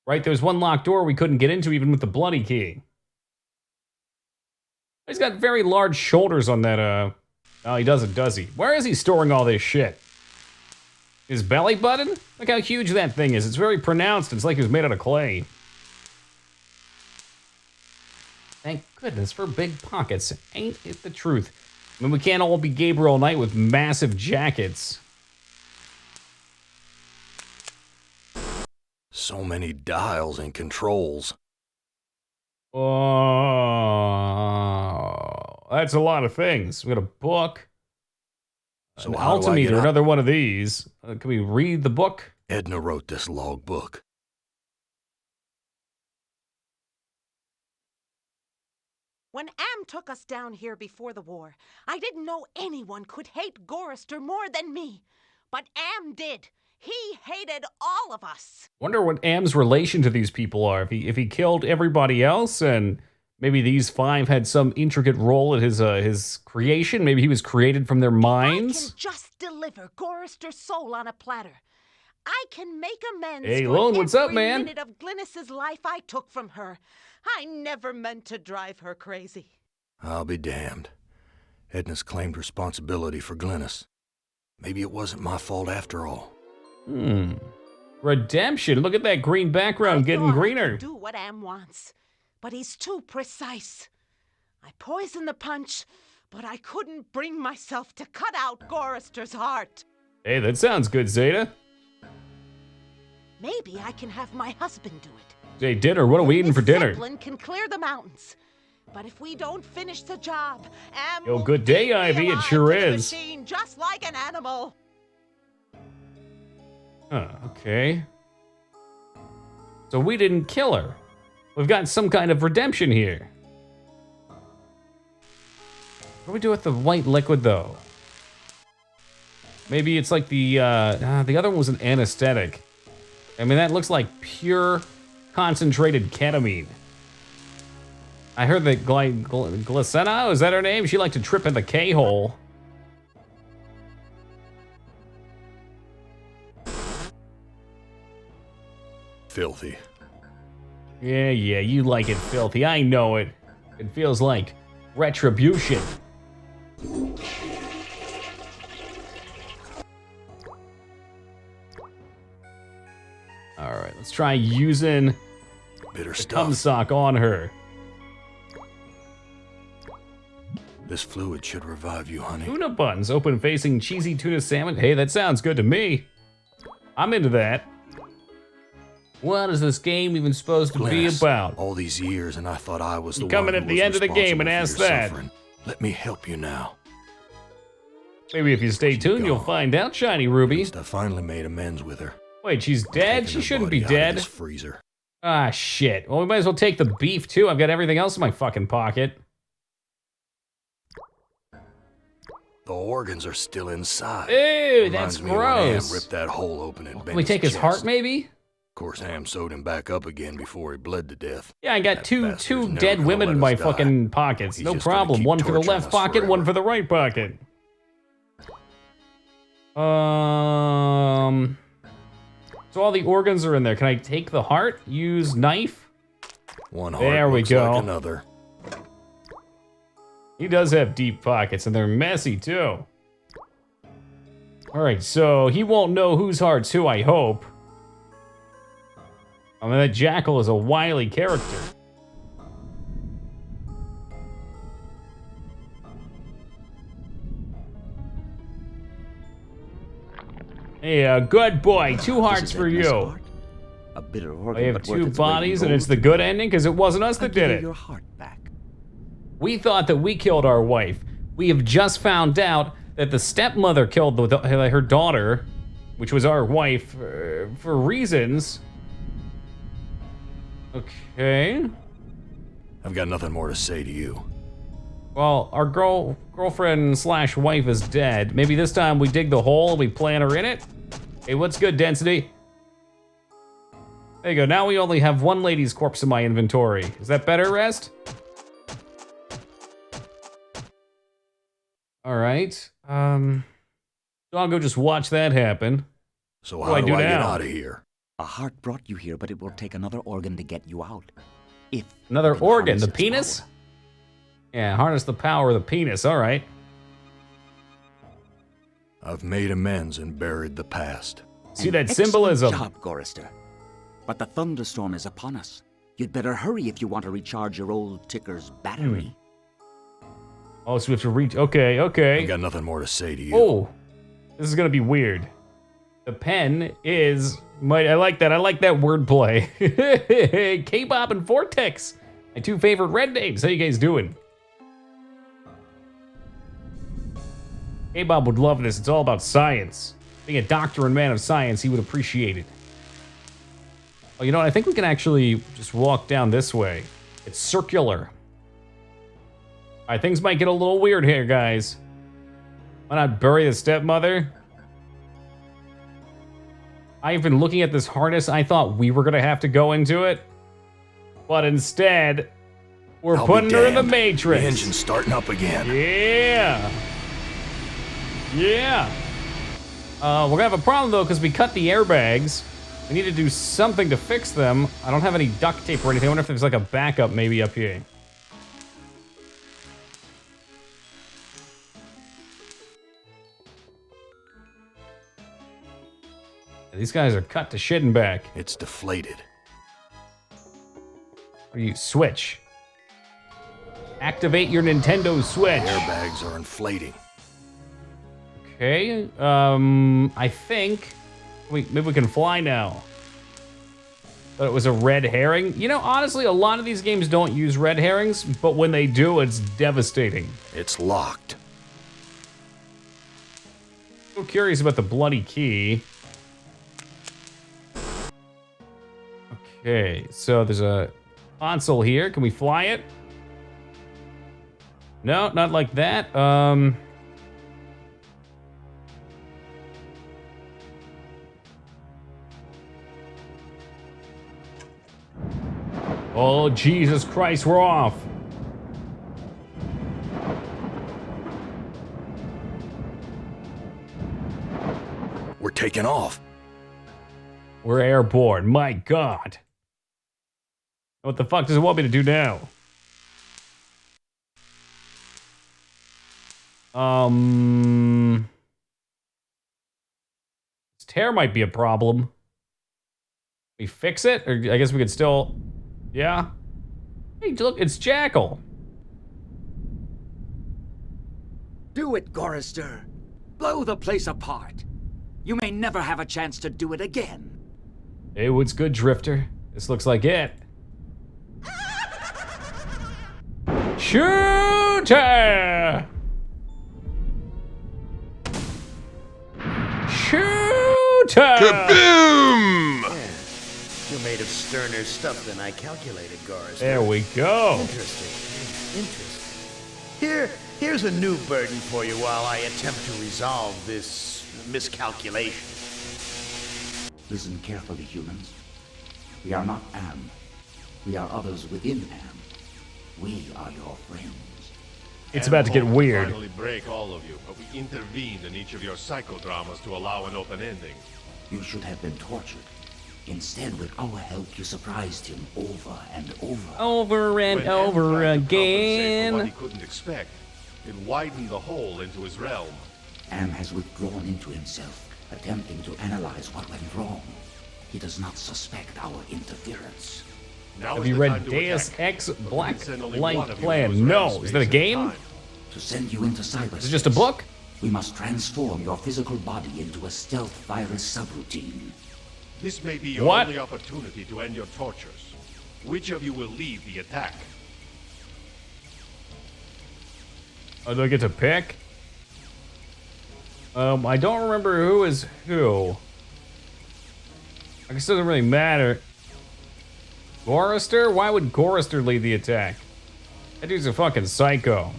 Speaker 1: Right, there's one locked door we couldn't get into even with the bloody key. He's got very large shoulders on that, Oh, he doesn't, does he? Where is he storing all this shit? His belly button? Look how huge that thing is. It's very pronounced. It's like it was made out of clay. Thank goodness for big pockets. Ain't it the truth? I mean, we can't all be Gabriel Knight with massive jackets.
Speaker 2: So many dials and controls.
Speaker 1: Oh, that's a lot of things. We got a book,
Speaker 2: So
Speaker 1: an
Speaker 2: how do I get
Speaker 1: altimeter,
Speaker 2: out?
Speaker 1: another one of these. Can we read the book?
Speaker 2: Edna wrote this logbook.
Speaker 5: When Am took us down here before the war, I didn't know anyone could hate Gorrister more than me. But Am did. He hated all of us.
Speaker 1: Wonder what Am's relation to these people are. If he killed everybody else, and maybe these 5 had some intricate role in his creation. Maybe he was created from their minds.
Speaker 5: I can just deliver Gorrister's soul on a platter. I can make amends
Speaker 1: Hey,
Speaker 5: for
Speaker 1: Lone, what's up,
Speaker 5: every
Speaker 1: man?
Speaker 5: minute of Glynis's life I took from her. I never meant to drive her crazy.
Speaker 2: I'll be damned. Edna's claimed responsibility for Glynis. Maybe it wasn't my fault after all.
Speaker 1: Redemption. Look at that green background getting
Speaker 5: I thought I
Speaker 1: greener.
Speaker 5: could do what Am wants, but he's too precise. I poisoned the punch, but I couldn't bring myself to cut out Gorrister's heart.
Speaker 1: Hey, that sounds good, Zeta.
Speaker 5: Maybe I can have my husband do it.
Speaker 1: Hey, dinner. What are we eating for dinner?
Speaker 5: Zeppelin can clear the mountains. But if we don't finish the job, Am
Speaker 1: Yo,
Speaker 5: will
Speaker 1: good day,
Speaker 5: eat me
Speaker 1: Ivy. It
Speaker 5: alive
Speaker 1: sure
Speaker 5: to the
Speaker 1: is.
Speaker 5: machine, just like an animal.
Speaker 1: Huh, okay. So we didn't kill her. We've got some kind of redemption here. What do we do with the white liquid, though? Maybe it's like the other one was an anesthetic. I mean, that looks like pure concentrated ketamine. I heard that Glycina, is that her name? She liked to trip in the K-hole.
Speaker 2: Filthy.
Speaker 1: Yeah, you like it filthy. I know it. It feels like retribution. All right, let's try using
Speaker 2: Bitter
Speaker 1: the cum
Speaker 2: stuff.
Speaker 1: sock on her.
Speaker 2: This fluid should revive you, honey.
Speaker 1: Tuna buns, open facing cheesy tuna salmon. Hey, that sounds good to me. I'm into that. What is this game even supposed to be
Speaker 2: Glynis,
Speaker 1: about?
Speaker 2: all these years, and I thought I was the
Speaker 1: You come
Speaker 2: one
Speaker 1: in
Speaker 2: who
Speaker 1: at the
Speaker 2: was
Speaker 1: end of the game and
Speaker 2: responsible
Speaker 1: ask
Speaker 2: for your
Speaker 1: that.
Speaker 2: suffering. Let me help you now.
Speaker 1: Maybe if you stay tuned, you'll find out, Shiny
Speaker 2: At
Speaker 1: Ruby.
Speaker 2: least I finally made amends with her.
Speaker 1: Wait, she's dead?
Speaker 2: Taking
Speaker 1: She
Speaker 2: her
Speaker 1: shouldn't be
Speaker 2: body out of
Speaker 1: dead.
Speaker 2: this freezer.
Speaker 1: Ah, shit. Well, we might as well take the beef, too. I've got everything else in my fucking pocket.
Speaker 2: The organs are still inside.
Speaker 1: Ew, that's
Speaker 2: Reminds me of when Am
Speaker 1: gross.
Speaker 2: ripped that hole open and
Speaker 1: Can we take his heart, maybe?
Speaker 2: Of course, Am sewed him back up again before he bled to death.
Speaker 1: Yeah, I got
Speaker 2: That
Speaker 1: two
Speaker 2: bastard's never
Speaker 1: dead
Speaker 2: gonna
Speaker 1: women
Speaker 2: let
Speaker 1: in my
Speaker 2: us die.
Speaker 1: fucking pockets.
Speaker 2: He's
Speaker 1: No
Speaker 2: just gonna
Speaker 1: problem.
Speaker 2: keep
Speaker 1: One for the
Speaker 2: torturing
Speaker 1: left
Speaker 2: us
Speaker 1: pocket, one
Speaker 2: forever.
Speaker 1: for the right pocket. So all the organs are in there. Can I take the heart? Use knife?
Speaker 2: One heart
Speaker 1: There we
Speaker 2: looks
Speaker 1: go.
Speaker 2: like another.
Speaker 1: He does have deep pockets, and they're messy, too. All right, so he won't know whose heart's who, I hope. I mean, that Jackal is a wily character. Hey, good boy. 2 hearts
Speaker 3: This is
Speaker 1: for
Speaker 3: Edna's
Speaker 1: you.
Speaker 3: heart. A bitter organ,
Speaker 1: I have
Speaker 3: but worth
Speaker 1: 2
Speaker 3: its weight in
Speaker 1: bodies, and it's
Speaker 3: gold.
Speaker 1: the good ending because it wasn't us
Speaker 3: I'll
Speaker 1: that
Speaker 3: give
Speaker 1: did
Speaker 3: you
Speaker 1: it.
Speaker 3: your heart back.
Speaker 1: We thought that we killed our wife. We have just found out that the stepmother killed her daughter, which was our wife, for reasons. Okay.
Speaker 2: I've got nothing more to say to you.
Speaker 1: Well, our girlfriend slash wife is dead. Maybe this time we dig the hole and we plant her in it? Hey, what's good, Density? There you go. Now we only have 1 lady's corpse in my inventory. Is that better, Rest? All right. So I'll go just watch that happen.
Speaker 2: So
Speaker 1: What do
Speaker 2: how
Speaker 1: I
Speaker 2: do
Speaker 1: do
Speaker 2: I get
Speaker 1: now?
Speaker 2: out of here?
Speaker 3: A heart brought you here, but it will take another organ to get you out. If
Speaker 1: Another
Speaker 3: you can
Speaker 1: organ,
Speaker 3: harness
Speaker 1: the
Speaker 3: its
Speaker 1: penis?
Speaker 3: power.
Speaker 1: Yeah, harness the power of the penis. All right.
Speaker 2: I've made amends and buried the past.
Speaker 1: See
Speaker 3: An
Speaker 1: that
Speaker 3: excellent
Speaker 1: symbolism.
Speaker 3: job, Gorrister. But the thunderstorm is upon us. You'd better hurry if you want to recharge your old ticker's battery.
Speaker 1: Oh, so we have to reach. Okay, okay.
Speaker 2: I've got nothing more to say to you.
Speaker 1: Oh, this is gonna be weird. The pen is. I like that. I like that wordplay. K-Bob and Vortex, my 2 favorite red names. How you guys doing? K-Bob would love this. It's all about science. Being a doctor and man of science, he would appreciate it. Oh, you know what? I think we can actually just walk down this way. It's circular. Alright, things might get a little weird here, guys. Why not bury the stepmother? I've been looking at this harness. I thought we were gonna have to go into it. But instead, we're
Speaker 2: I'll be
Speaker 1: putting her in the
Speaker 2: damned.
Speaker 1: Matrix.
Speaker 2: The engine's starting up again.
Speaker 1: Yeah. Yeah. We're gonna have a problem though, because we cut the airbags. We need to do something to fix them. I don't have any duct tape or anything. I wonder if there's like a backup maybe up here. These guys are cut to shit and back.
Speaker 2: It's deflated.
Speaker 1: Or you switch. Activate your Nintendo Switch.
Speaker 2: Airbags are inflating.
Speaker 1: Okay. I think maybe we can fly now. But it was a red herring. You know, honestly, a lot of these games don't use red herrings, but when they do, it's devastating.
Speaker 2: It's locked.
Speaker 1: So curious about the bloody key. Okay, so there's a console here. Can we fly it? No, not like that. Oh, Jesus Christ, we're off.
Speaker 2: We're taking off.
Speaker 1: We're airborne. My God. What the fuck does it want me to do now? This tear might be a problem. We fix it? Or I guess we could still... Yeah? Hey, look, it's Jackal.
Speaker 3: Do it, Gorister. Blow the place apart. You may never have a chance to do it again.
Speaker 1: Hey, what's good, Drifter? This looks like it. Shooter! Shooter!
Speaker 2: Kaboom!
Speaker 4: You're made of sterner stuff than I calculated, Gars.
Speaker 1: There we go.
Speaker 4: Interesting. Interesting. Here's a new burden for you while I attempt to resolve this miscalculation.
Speaker 8: Listen carefully, humans. We are not Am. We are others within Am. We are your friends.
Speaker 1: It's about to get weird.
Speaker 9: Finally break all of you, but we intervened in each of your psychodramas to allow an open ending.
Speaker 8: You should have been tortured. Instead, with our help, you surprised him over and over.
Speaker 1: Over and
Speaker 9: When M
Speaker 1: over
Speaker 9: tried to compensate for what
Speaker 1: again.
Speaker 9: he couldn't expect, it widened the hole into his realm.
Speaker 8: Am has withdrawn into himself, attempting to analyze what went wrong. He does not suspect our interference.
Speaker 9: Now
Speaker 1: Have
Speaker 9: is
Speaker 1: you
Speaker 9: the
Speaker 1: read
Speaker 9: time to
Speaker 1: Deus
Speaker 9: attack,
Speaker 1: Ex
Speaker 9: but we
Speaker 1: Black
Speaker 9: can send only
Speaker 1: Light
Speaker 9: one of you
Speaker 1: Plan?
Speaker 9: into
Speaker 1: No.
Speaker 9: realm
Speaker 1: Is that a
Speaker 9: space
Speaker 1: game?
Speaker 9: and time.
Speaker 8: To send you into cyberspace.
Speaker 1: Is it just a book?
Speaker 8: We must transform your physical body into a stealth virus subroutine.
Speaker 9: This may be your
Speaker 1: What?
Speaker 9: only opportunity to end your tortures. Which of you will lead the attack?
Speaker 1: Oh, do I get to pick? I don't remember who is who. I guess it doesn't really matter. Gorister? Why would Gorister lead the attack? That dude's a fucking psycho.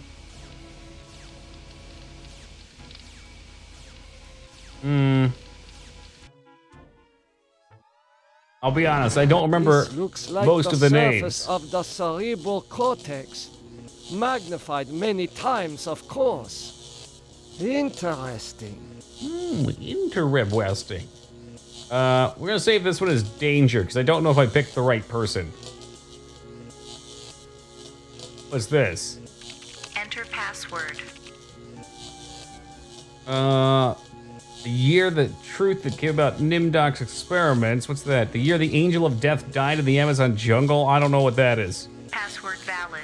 Speaker 1: I'll be honest, I don't remember
Speaker 10: This looks like
Speaker 1: most
Speaker 10: the
Speaker 1: of the
Speaker 10: surface
Speaker 1: names.
Speaker 10: of the cerebral cortex. Magnified many times, of course. Interesting.
Speaker 1: Interesting. We're gonna save this one as danger, because I don't know if I picked the right person. What's this?
Speaker 11: Enter password.
Speaker 1: The year the truth that came about Nimdok's experiments. What's that? The year the angel of death died in the Amazon jungle? I don't know what that is.
Speaker 11: Password valid.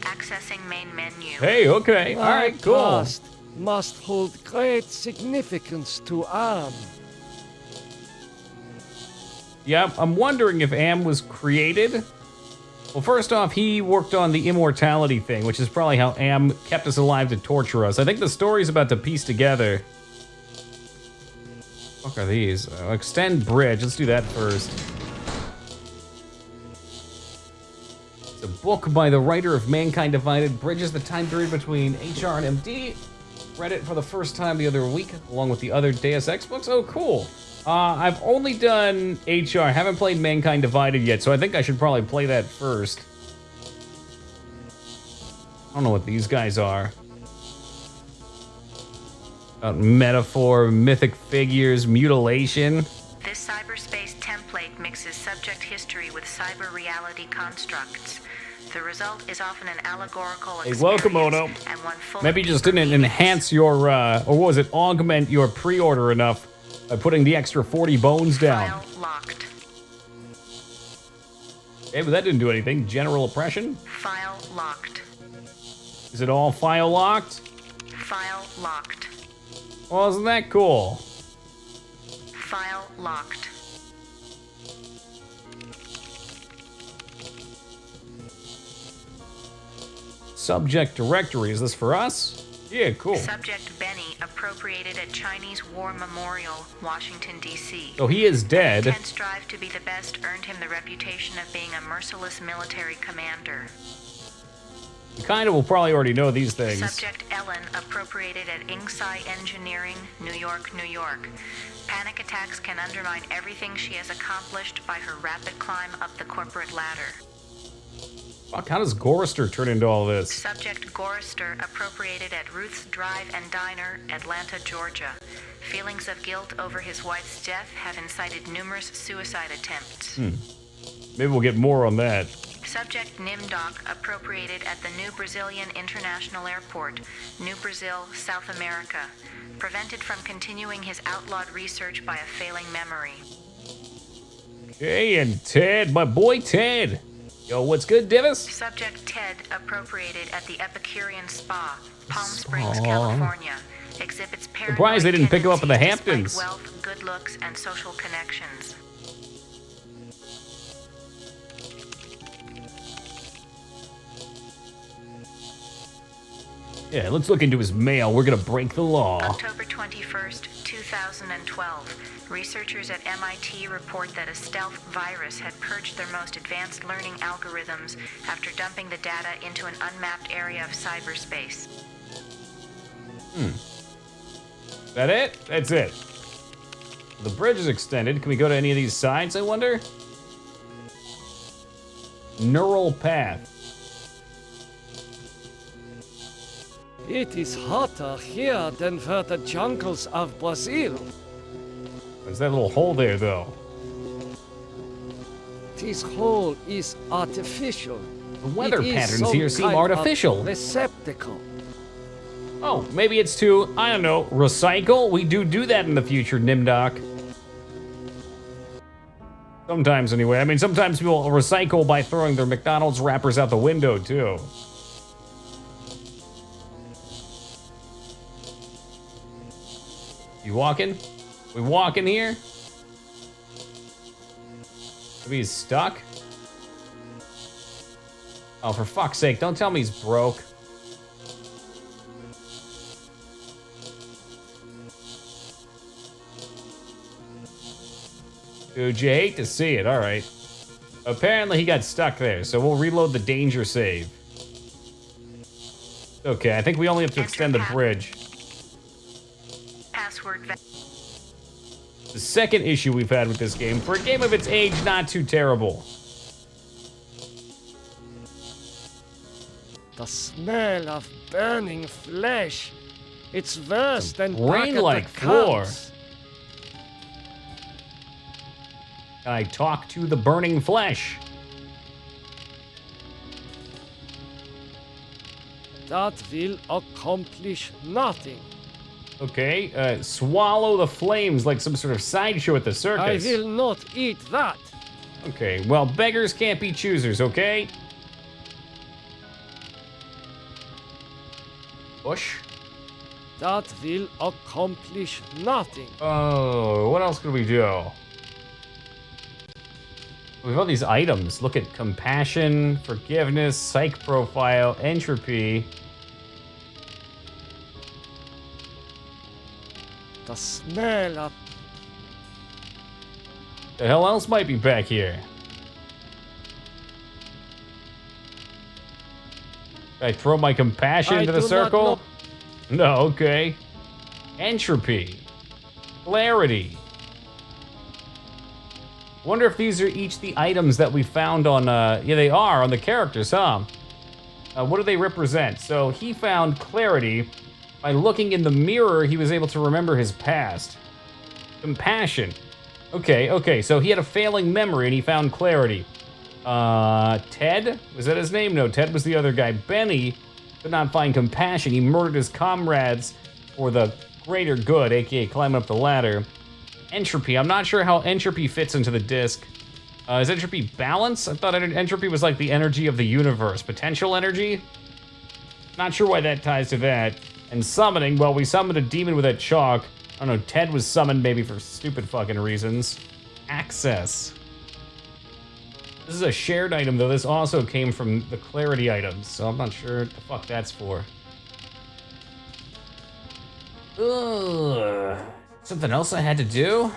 Speaker 11: Accessing main menu.
Speaker 1: Hey, okay. All
Speaker 10: My
Speaker 1: right, cool.
Speaker 10: past must hold great significance to Am.
Speaker 1: Yeah, I'm wondering if Am was created. Well, first off, he worked on the immortality thing, which is probably how Am kept us alive to torture us. I think the story's about to piece together. What are these? Extend bridge. Let's do that first. The book by the writer of Mankind Divided bridges the time period between HR and MD. Read it for the first time the other week, along with the other Deus Ex books. Oh, cool. I've only done HR. Haven't played Mankind Divided yet, so I think I should probably play that first. I don't know what these guys are. Metaphor, mythic figures, mutilation.
Speaker 11: This cyberspace template mixes subject history with cyber reality constructs. The result is often an allegorical experience.
Speaker 1: Hey, welcome, Odo.
Speaker 11: And one full
Speaker 1: Maybe you just didn't enhance your, or what was it, augment your pre-order enough by putting the extra 40 bones down.
Speaker 11: File locked.
Speaker 1: Hey, but that didn't do anything. General oppression?
Speaker 11: File locked.
Speaker 1: Is it all file locked?
Speaker 11: File locked.
Speaker 1: Well, isn't that cool?
Speaker 11: File locked.
Speaker 1: Subject directory. Is this for us? Yeah, cool.
Speaker 11: Subject Benny appropriated at Chinese War Memorial, Washington, D.C.
Speaker 1: So he is dead.
Speaker 11: Intense drive to be the best earned him the reputation of being a merciless military commander.
Speaker 1: We kind of will probably already know these things.
Speaker 11: Subject Ellen appropriated at Inksai Engineering, New York, New York. Panic attacks can undermine everything she has accomplished by her rapid climb up the corporate ladder.
Speaker 1: Fuck, how does Gorister turn into all this?
Speaker 11: Subject Gorister appropriated at Ruth's Drive and Diner, Atlanta, Georgia. Feelings of guilt over his wife's death have incited numerous suicide attempts.
Speaker 1: Maybe we'll get more on that.
Speaker 11: Subject Nimdoc appropriated at the New Brazilian International Airport, New Brazil, South America. Prevented from continuing his outlawed research by a failing memory.
Speaker 1: Hey, and Ted, my boy Ted. Yo, what's good, Divis?
Speaker 11: Subject Ted appropriated at the Epicurean Spa, Palm Springs, California. Exhibits paranoid
Speaker 1: Surprised they didn't pick him up in the
Speaker 11: tendencies
Speaker 1: Hamptons.
Speaker 11: despite wealth, good looks, and social connections.
Speaker 1: Yeah, let's look into his mail. We're gonna break the law.
Speaker 11: October 21st, 2012. Researchers at MIT report that a stealth virus had purged their most advanced learning algorithms after dumping the data into an unmapped area of cyberspace.
Speaker 1: Is that it? That's it. The bridge is extended. Can we go to any of these sides, I wonder? Neural path.
Speaker 10: It is hotter here than for the jungles of Brazil.
Speaker 1: There's that little hole there, though.
Speaker 10: This hole is artificial.
Speaker 1: The weather
Speaker 10: It is
Speaker 1: patterns
Speaker 10: some
Speaker 1: here seem
Speaker 10: kind
Speaker 1: artificial.
Speaker 10: of receptacle.
Speaker 1: Oh, maybe it's to, I don't know, recycle? We do that in the future, Nimdoc. Sometimes, anyway. I mean, sometimes people recycle by throwing their McDonald's wrappers out the window, too. You walking? We walking here? Maybe he's stuck? Oh, for fuck's sake, don't tell me he's broke. Dude, you hate to see it, alright. Apparently he got stuck there, so we'll reload the danger save. Okay, I think we only have to extend the bridge.
Speaker 11: Password.
Speaker 1: The second issue we've had with this game. For a game of its age, not too terrible.
Speaker 10: The smell of burning flesh. It's worse than
Speaker 1: brain-like floor. I talk to the burning flesh.
Speaker 10: That will accomplish nothing.
Speaker 1: Okay, swallow the flames like some sort of sideshow at the
Speaker 10: I
Speaker 1: circus.
Speaker 10: will not eat that.
Speaker 1: Okay, well, beggars can't be choosers, okay? Push.
Speaker 10: That will accomplish nothing.
Speaker 1: Oh, what else could we do? We have all these items. Look at compassion, forgiveness, psych profile, entropy.
Speaker 10: The smell of...
Speaker 1: The hell else might be back here? I throw my compassion into the circle? No, okay. Entropy. Clarity. Wonder if these are each the items that we found on, yeah, they are on the characters, huh? What do they represent? So he found clarity. By looking in the mirror, he was able to remember his past. Compassion. Okay, so he had a failing memory and he found clarity. Ted? Was that his name? No, Ted was the other guy. Benny could not find compassion. He murdered his comrades for the greater good, aka climbing up the ladder. Entropy. I'm not sure how entropy fits into the disc. Is entropy balance? I thought entropy was like the energy of the universe. Potential energy? Not sure why that ties to that. And summoning, well, we summoned a demon with that chalk. I don't know, Ted was summoned maybe for stupid fucking reasons. Access. This is a shared item, though. This also came from the clarity items, so I'm not sure what the fuck that's for. Ugh. Something else I had to do?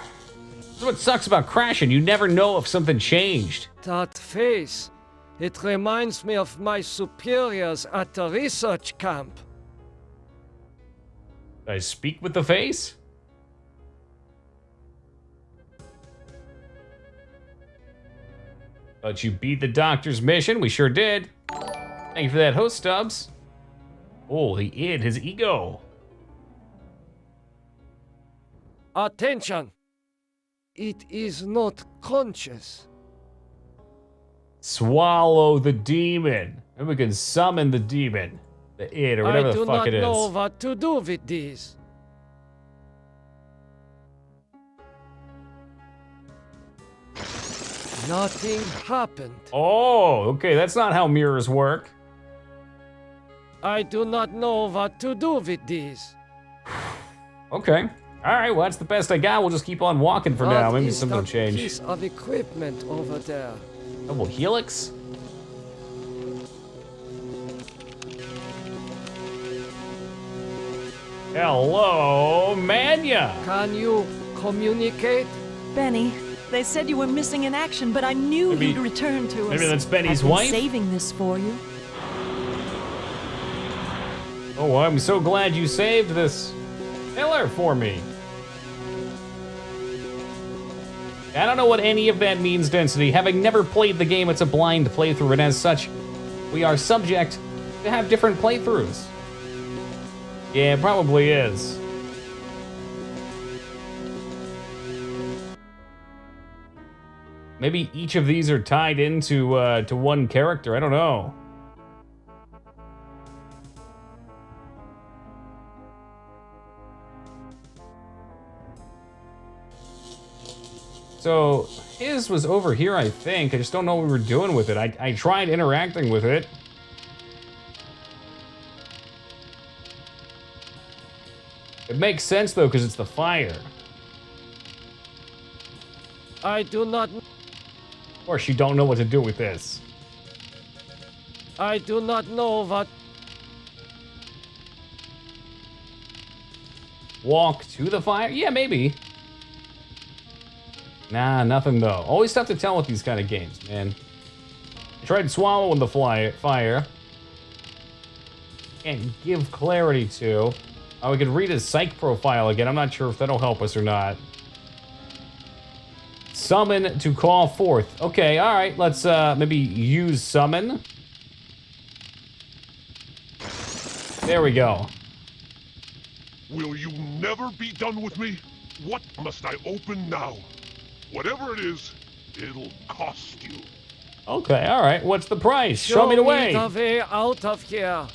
Speaker 1: This is what sucks about crashing. You never know if something changed.
Speaker 10: That face. It reminds me of my superiors at the research camp.
Speaker 1: Did I speak with the face? But you beat the doctor's mission. We sure did. Thank you for that, host Stubbs. Oh, the id, his ego.
Speaker 10: Attention! It is not conscious.
Speaker 1: Swallow the demon. And we can summon the demon. The id, or whatever the fuck it is.
Speaker 10: I do not know what to do with these. Nothing happened.
Speaker 1: Oh, okay, that's not how mirrors work.
Speaker 10: I do not know what to do with these.
Speaker 1: Okay. Alright, well, that's the best I got. We'll just keep on walking for now. Maybe something will change.
Speaker 10: Piece of equipment over there.
Speaker 1: Double helix? Hello, Manya!
Speaker 10: Can you communicate?
Speaker 12: Benny, they said you were missing in action, but I knew you'd return to us.
Speaker 1: Maybe that's Benny's
Speaker 12: I've been
Speaker 1: wife?
Speaker 12: saving this for you.
Speaker 1: Oh, I'm so glad you saved this pillar for me. I don't know what any of that means, Density. Having never played the game, it's a blind playthrough, and as such, we are subject to have different playthroughs. Yeah, it probably is. Maybe each of these are tied into to one character. I don't know. So his was over here, I think. I just don't know what we were doing with it. I tried interacting with it. It makes sense though, because it's the fire.
Speaker 10: I do not.
Speaker 1: Of course, you don't know what to do with this.
Speaker 10: I do not know what.
Speaker 1: Walk to the fire? Yeah, maybe. Nah, nothing though. Always tough to tell with these kind of games, man. I tried swallowing the fire. Can't give clarity to. Oh, we could read his psych profile again. I'm not sure if that'll help us or not. Summon to call forth. Okay, all right. Let's maybe use summon. There we go.
Speaker 9: Will you never be done with me? What must I open now? Whatever it is, it'll cost you.
Speaker 1: Okay, all right. What's the price? Show me the way.
Speaker 10: Show me the way out of here.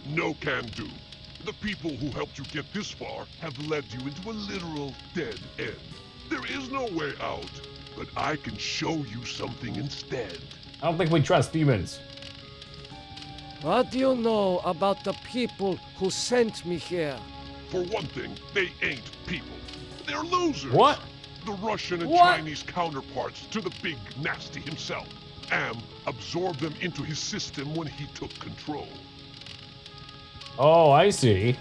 Speaker 9: No can do. The people who helped you get this far have led you into a literal dead end. There is no way out, but I can show you something instead.
Speaker 1: I don't think we trust demons.
Speaker 10: What do you know about the people who sent me here?
Speaker 9: For one thing, they ain't people. They're losers.
Speaker 1: What?
Speaker 9: The Russian and Chinese counterparts to the big nasty himself. Am absorbed them into his system when he took control.
Speaker 1: Oh, I see.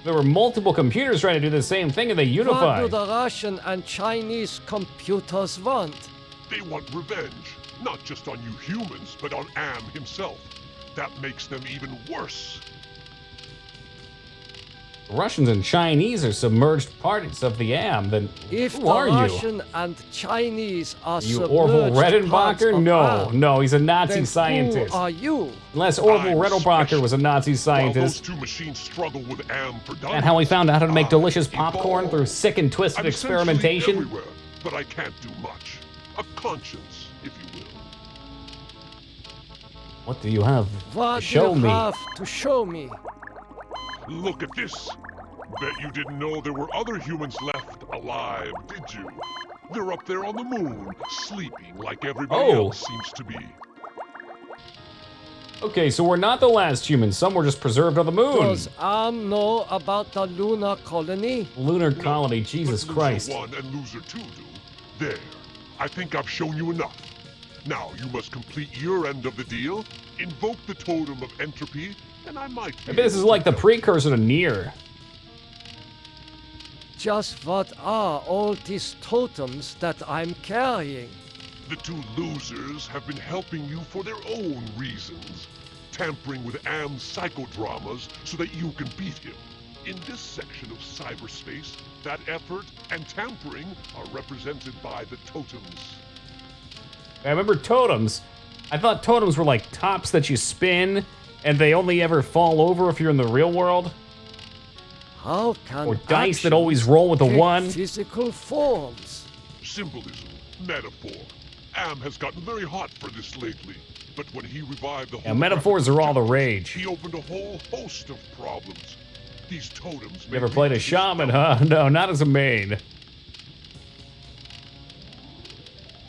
Speaker 1: There were multiple computers trying to do the same thing and they unified.
Speaker 10: What do the Russian and Chinese computers want?
Speaker 9: They want revenge, not just on you humans, but on Am himself. that makes them even worse.
Speaker 1: The Russians and Chinese are submerged parts of the AM. Then
Speaker 10: If
Speaker 1: who
Speaker 10: the
Speaker 1: are
Speaker 10: Russian and Chinese are
Speaker 1: you? You
Speaker 10: submerged
Speaker 1: Orville
Speaker 10: parts
Speaker 1: Redenbacher?
Speaker 10: of
Speaker 1: No,
Speaker 10: AM,
Speaker 1: no, he's a Nazi
Speaker 10: then
Speaker 1: scientist.
Speaker 10: Who are you?
Speaker 1: Unless Orville
Speaker 9: I'm
Speaker 1: Redenbacher
Speaker 9: special.
Speaker 1: was a Nazi
Speaker 9: While those
Speaker 1: scientist.
Speaker 9: two machines struggle with AM for
Speaker 1: And how he found out how to make delicious popcorn
Speaker 9: evolved.
Speaker 1: through sick and twisted
Speaker 9: I'm essentially
Speaker 1: experimentation.
Speaker 9: everywhere, but I can't do much. A conscience, if you will.
Speaker 1: What do you have
Speaker 10: What
Speaker 1: to show
Speaker 10: do you
Speaker 1: me?
Speaker 10: have to show me?
Speaker 9: Look at this. Bet you didn't know there were other humans left alive, did you? They're up there on the moon, sleeping like everybody else seems to be.
Speaker 1: Okay, so we're not the last humans. Some were just preserved on the moon.
Speaker 10: Does Am know about the lunar colony?
Speaker 1: Lunar colony, Jesus
Speaker 9: But
Speaker 1: Christ.
Speaker 9: Loser 1 and Loser 2 do. There. I think I've shown you enough. Now you must complete your end of the deal, invoke the totem of entropy, and I might be
Speaker 1: Maybe this is like the precursor to Nier.
Speaker 10: Just what are all these totems that I'm carrying?
Speaker 9: The two losers have been helping you for their own reasons, tampering with Am's psychodramas so that you can beat him. In this section of cyberspace, that effort and tampering are represented by the totems.
Speaker 1: I remember totems. I thought totems were like tops that you spin, and they only ever fall over if you're in the real world.
Speaker 10: How can
Speaker 1: Or dice that always roll with a
Speaker 10: take
Speaker 1: 1.
Speaker 10: Physical forms.
Speaker 9: Symbolism, metaphor. Am has gotten very hot for this lately, but when he revived the
Speaker 1: Yeah, metaphors are all the rage.
Speaker 9: he opened a whole host of problems. These totems
Speaker 1: You ever played a shaman, huh? No, not as a main.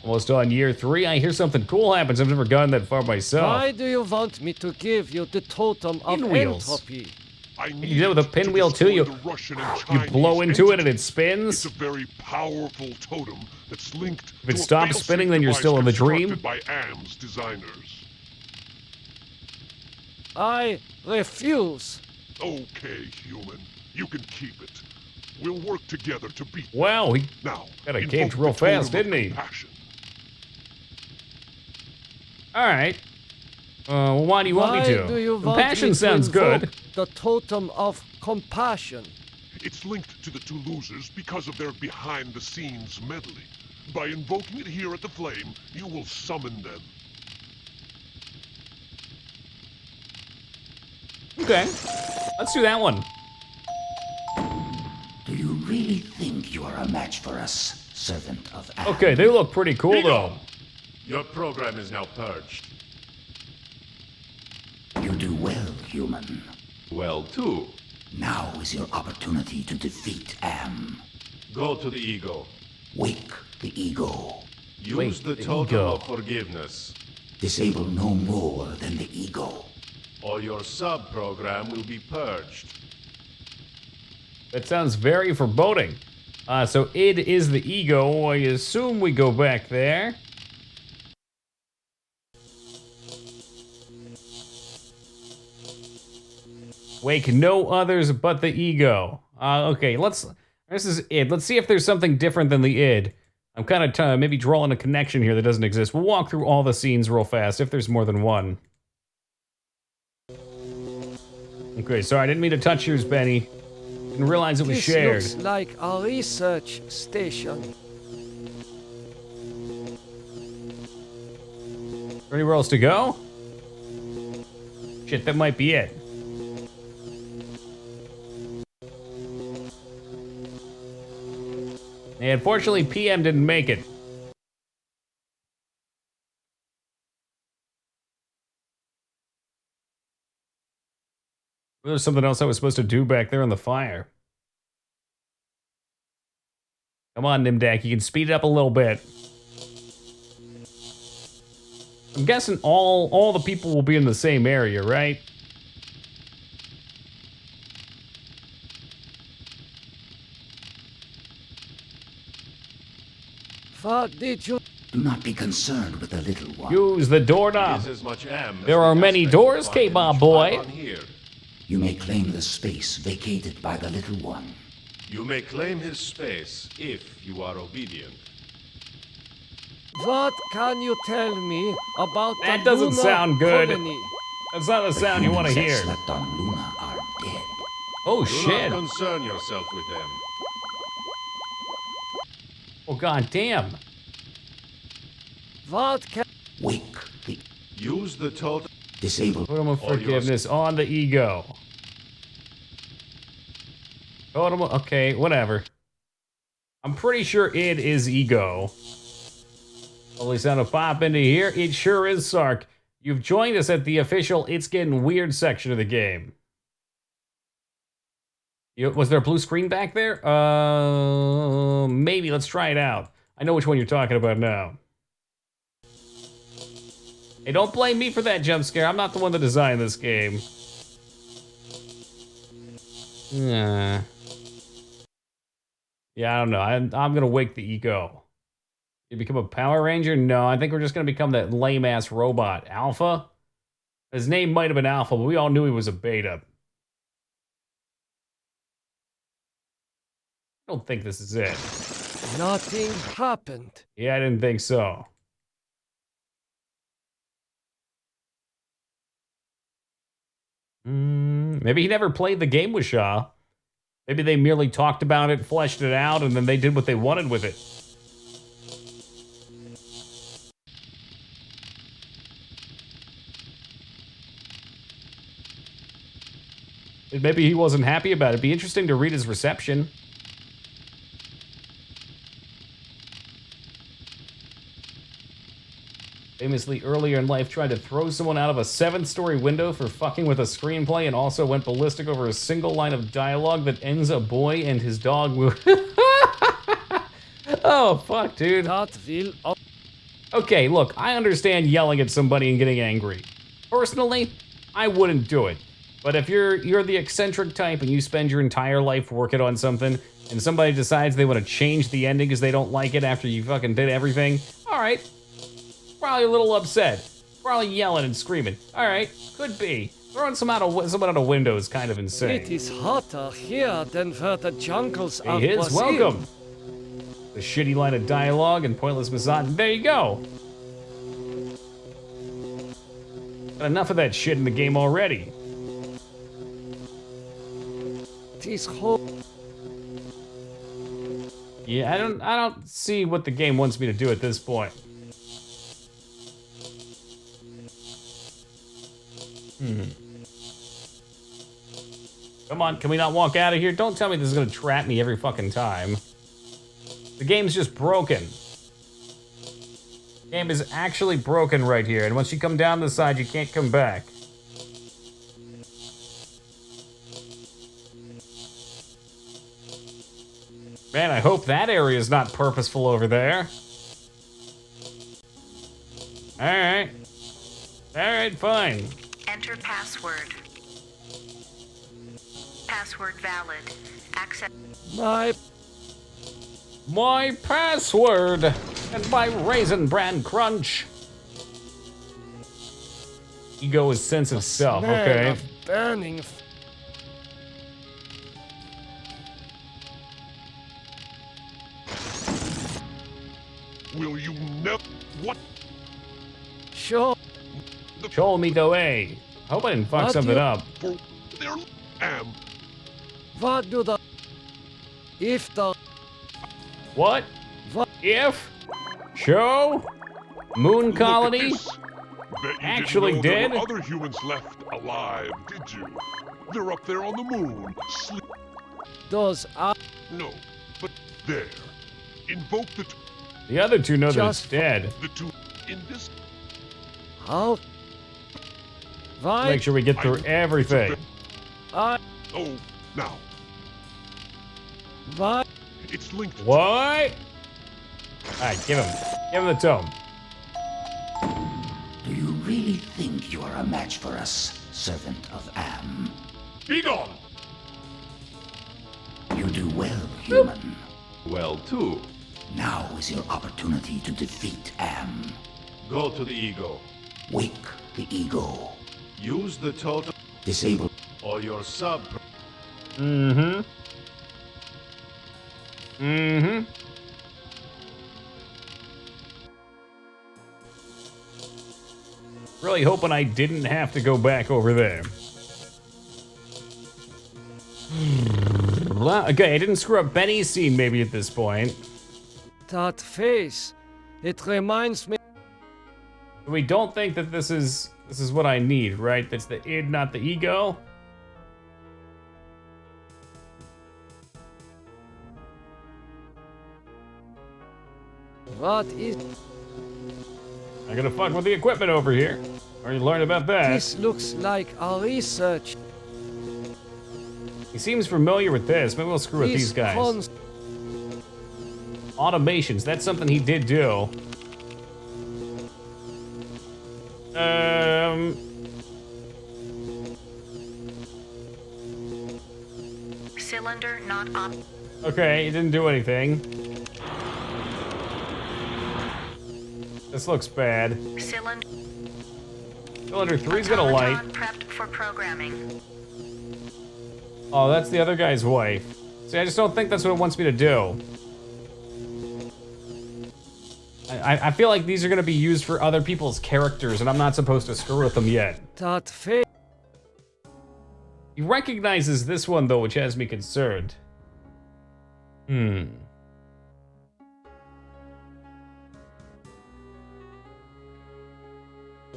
Speaker 1: Almost on year 3. I hear something cool happens. I've never gone that far myself.
Speaker 10: Why do you want me to give you the totem of
Speaker 1: Pinwheels.
Speaker 10: entropy?
Speaker 1: You do it with a pinwheel too. You blow into it and it spins.
Speaker 9: It's a very powerful totem that's linked
Speaker 1: If it
Speaker 9: to a
Speaker 1: stops
Speaker 9: fail-safe
Speaker 1: spinning, then you're
Speaker 9: device
Speaker 1: still in the dream.
Speaker 9: constructed by Am's designers.
Speaker 10: I refuse.
Speaker 9: Okay, human. You can keep it. We'll work together to beat them.
Speaker 1: Wow, he
Speaker 9: Now,
Speaker 1: got a
Speaker 9: invoke
Speaker 1: cage
Speaker 9: the
Speaker 1: real fast,
Speaker 9: totem of
Speaker 1: didn't he?
Speaker 9: compassion.
Speaker 1: All right. Why do you want me
Speaker 10: Why
Speaker 1: to?
Speaker 10: do you want
Speaker 1: Compassion
Speaker 10: me to
Speaker 1: sounds
Speaker 10: invoke
Speaker 1: good.
Speaker 10: The totem of compassion.
Speaker 9: It's linked to the two losers because of their behind-the-scenes meddling. By invoking it here at the Flame, you will summon them.
Speaker 1: Okay, let's do that one.
Speaker 8: Do you really think you are a match for us, servant of Am?
Speaker 1: Okay, they look pretty cool though.
Speaker 13: Your program is now purged.
Speaker 8: You do well, human.
Speaker 13: Well, too.
Speaker 8: Now is your opportunity to defeat Am.
Speaker 13: Go to the ego.
Speaker 8: Wake the ego.
Speaker 13: Use the totem of forgiveness,
Speaker 8: Disable no more than the ego.
Speaker 13: or your sub-program will be purged.
Speaker 1: That sounds very foreboding. So id is the ego. I assume we go back there. Wake no others but the ego. Okay, this is id. Let's see if there's something different than the id. I'm kind of maybe drawing a connection here that doesn't exist. We'll walk through all the scenes real fast if there's more than one. Okay, sorry, I didn't mean to touch yours, Benny. Didn't realize it was
Speaker 10: This
Speaker 1: shared.
Speaker 10: looks like a research station.
Speaker 1: Anywhere else to go? Shit, that might be it. And unfortunately, PM didn't make it. There's something else I was supposed to do back there on the fire. Come on, Nimdak, you can speed it up a little bit. I'm guessing all the people will be in the same area, right?
Speaker 10: What did you...
Speaker 8: Do not be concerned with the little one.
Speaker 1: Use the doorknob.
Speaker 13: It is as much Am as
Speaker 1: There
Speaker 13: the
Speaker 1: are many
Speaker 13: aspect
Speaker 1: doors,
Speaker 13: of body
Speaker 1: K-Bob
Speaker 13: which
Speaker 1: boy.
Speaker 13: are on here.
Speaker 8: You may claim the space vacated by the little one.
Speaker 13: You may claim his space if you are obedient.
Speaker 10: What can you tell me about
Speaker 1: That
Speaker 10: the
Speaker 1: doesn't
Speaker 10: lunar
Speaker 1: sound good.
Speaker 10: colony?
Speaker 1: That's not the sound you want to hear.
Speaker 8: Slept on Luna are dead.
Speaker 1: Oh,
Speaker 13: Do
Speaker 1: shit.
Speaker 13: not concern yourself with them.
Speaker 1: Oh, god damn.
Speaker 10: What can...
Speaker 8: Wake the...
Speaker 13: Use the totem.
Speaker 8: Disable...
Speaker 1: Totem of forgiveness on the ego. Totem of... Okay, whatever. I'm pretty sure it is ego. Holy sound of pop into here. It sure is Sark. You've joined us at the official It's Getting Weird section of the game. Was there a blue screen back there? Maybe. Let's try it out. I know which one you're talking about now. Hey, don't blame me for that jump scare. I'm not the one that designed this game. Yeah, I don't know. I'm gonna wake the ego. You become a Power Ranger? No, I think we're just gonna become that lame-ass robot. Alpha? His name might have been Alpha, but we all knew he was a beta. I don't think this is it.
Speaker 10: Nothing happened.
Speaker 1: Yeah, I didn't think so. Maybe he never played the game with Shaw. Maybe they merely talked about it, fleshed it out, and then they did what they wanted with it. And maybe he wasn't happy about it. It'd be interesting to read his reception. Famously, earlier in life, tried to throw someone out of a 7-story window for fucking with a screenplay and also went ballistic over a single line of dialogue that ends a boy and his dog movie. Oh, fuck, dude. Okay, look, I understand yelling at somebody and getting angry. Personally, I wouldn't do it. But if you're the eccentric type and you spend your entire life working on something and somebody decides they want to change the ending because they don't like it after you fucking did everything, all right. Probably a little upset. Probably yelling and screaming. All right, could be. Throwing someone out a window is kind of insane.
Speaker 10: It is hotter here than where the jungles of
Speaker 1: He is
Speaker 10: Brazil.
Speaker 1: welcome. The shitty line of dialogue and pointless misogyny. There you go. Got enough of that shit in the game already.
Speaker 10: It is hot.
Speaker 1: Yeah, I don't see what the game wants me to do at this point. Come on, can we not walk out of here? Don't tell me this is gonna trap me every fucking time. The game's just broken. The game is actually broken right here, and once you come down the side, you can't come back. Man, I hope that area is not purposeful over there. Alright. Alright, fine.
Speaker 11: Enter password. Password valid. Access.
Speaker 1: My password and my Raisin Bran Crunch. Ego is sense of self, okay.
Speaker 10: Of burning.
Speaker 9: Will you never... What?
Speaker 10: Sure.
Speaker 1: Show me the way. I hope I didn't fuck something up.
Speaker 9: For their...
Speaker 10: What do the... If the...
Speaker 1: What? If? Show? Moon colony? Actually dead?
Speaker 9: There were other humans left alive, did you? They're up there on the moon, sleep.
Speaker 10: Those are...
Speaker 9: No, but there. Invoke the...
Speaker 1: The other two know that it's dead.
Speaker 9: The two in this...
Speaker 10: How? Why?
Speaker 1: Make sure we get through everything.
Speaker 9: Oh, now.
Speaker 10: What?
Speaker 9: It's linked.
Speaker 1: What? Alright, give him the tome.
Speaker 8: Do you really think you are a match for us, servant of Am?
Speaker 9: Be gone!
Speaker 8: You do well, human.
Speaker 13: Well, too.
Speaker 8: Now is your opportunity to defeat Am.
Speaker 13: Go to the ego.
Speaker 8: Wake the ego.
Speaker 13: Use the totem.
Speaker 8: Disable.
Speaker 13: Or your sub.
Speaker 1: Mm-hmm. Mm-hmm. Really hoping I didn't have to go back over there. Okay, I didn't screw up Benny's scene maybe at this point.
Speaker 10: That face, it reminds me.
Speaker 1: We don't think that this is what I need, right? That's the id, not the ego.
Speaker 10: What is...
Speaker 1: I'm gonna fuck with the equipment over here. Already learned about that.
Speaker 10: This looks like our research.
Speaker 1: He seems familiar with this. Maybe we'll screw with these guys. Automations, that's something he did do.
Speaker 11: Cylinder not op.
Speaker 1: Okay, he didn't do anything. This looks bad.
Speaker 11: Cylinder.
Speaker 1: Cylinder 3's got a light.
Speaker 11: Prepped for programming.
Speaker 1: Oh, that's the other guy's wife. See, I just don't think that's what it wants me to do. I feel like these are gonna be used for other people's characters, and I'm not supposed to screw with them yet.
Speaker 10: That face.
Speaker 1: He recognizes this one though, which has me concerned.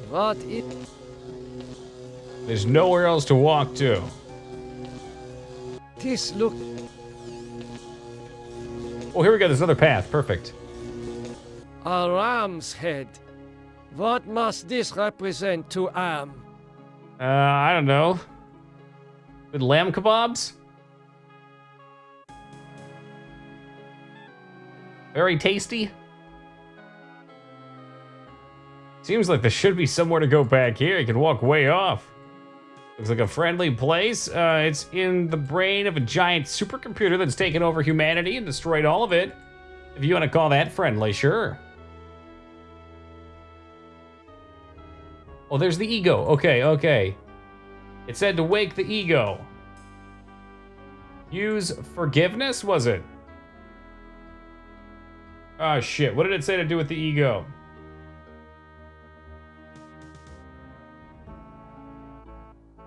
Speaker 10: What is...
Speaker 1: There's nowhere else to walk to.
Speaker 10: This look...
Speaker 1: Oh, here we go, there's another path, perfect.
Speaker 10: A ram's head. What must this represent to Am?
Speaker 1: I don't know. With lamb kebabs? Very tasty. Seems like there should be somewhere to go back here. You can walk way off. Looks like a friendly place. It's in the brain of a giant supercomputer that's taken over humanity and destroyed all of it. If you want to call that friendly, sure. Oh, there's the ego. Okay, okay. It said to wake the ego. Use forgiveness, was it? Oh shit, what did it say to do with the ego?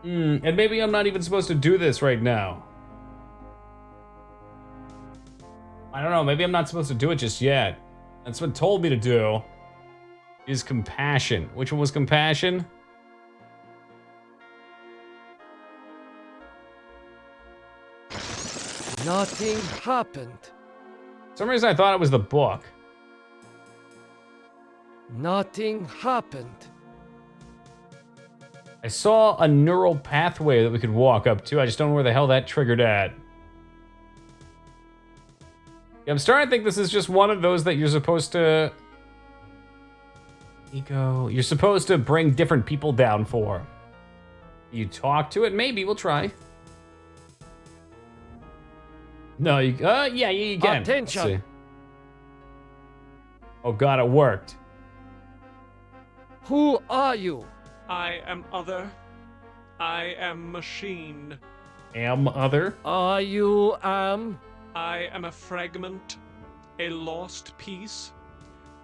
Speaker 1: And maybe I'm not even supposed to do this right now. I don't know, maybe I'm not supposed to do it just yet. That's what it told me to do. Is compassion. Which one was compassion?
Speaker 10: Nothing happened.
Speaker 1: For some reason I thought it was the book.
Speaker 10: Nothing happened.
Speaker 1: I saw a neural pathway that we could walk up to. I just don't know where the hell that triggered at. Yeah, I'm starting to think this is just one of those that you're supposed to... Ego... You're supposed to bring different people down for. You talk to it? Maybe, we'll try. No, you... yeah, you can.
Speaker 10: Attention!
Speaker 1: Let's see. Oh god, it worked.
Speaker 10: Who are you?
Speaker 14: I am other. I am machine.
Speaker 1: Am other?
Speaker 10: Are you Am?
Speaker 14: I am a fragment, a lost piece,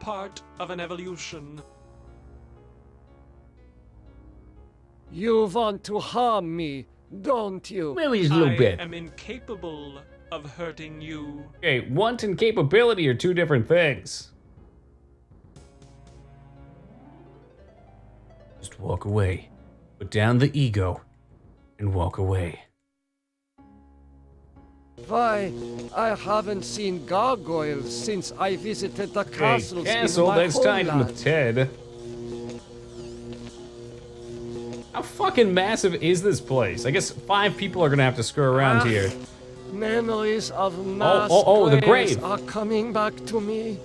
Speaker 14: part of an evolution.
Speaker 10: You want to harm me, don't you?
Speaker 14: I am incapable of hurting you.
Speaker 1: Okay, want and capability are two different things. Just walk away. Put down the ego and walk away.
Speaker 10: Why, I haven't seen gargoyles since I visited the castles
Speaker 1: Castle,
Speaker 10: in my
Speaker 1: that's tied
Speaker 10: homeland.
Speaker 1: with Ted. How fucking massive is this place? I guess 5 people are gonna have to screw around here.
Speaker 10: Memories of mass
Speaker 1: the
Speaker 10: graves
Speaker 1: grave.
Speaker 10: are coming back to me.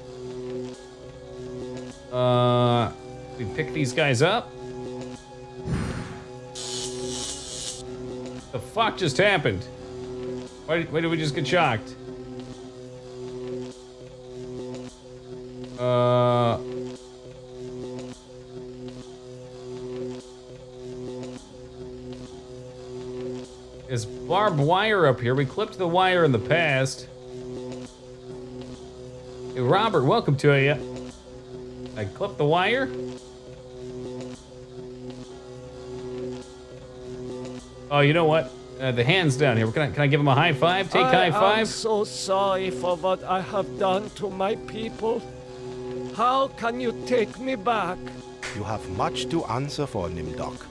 Speaker 1: We pick these guys up. The fuck just happened? Why did we just get shocked? There's barbed wire up here. We clipped the wire in the past. Hey, Robert, welcome to you. I clipped the wire. Oh, you know what? The hand's down here. Can I give him a high five? Take high
Speaker 10: I am
Speaker 1: five?
Speaker 10: so sorry for what I have done to my people. How can you take me back?
Speaker 15: You have much to answer for, Nimdok.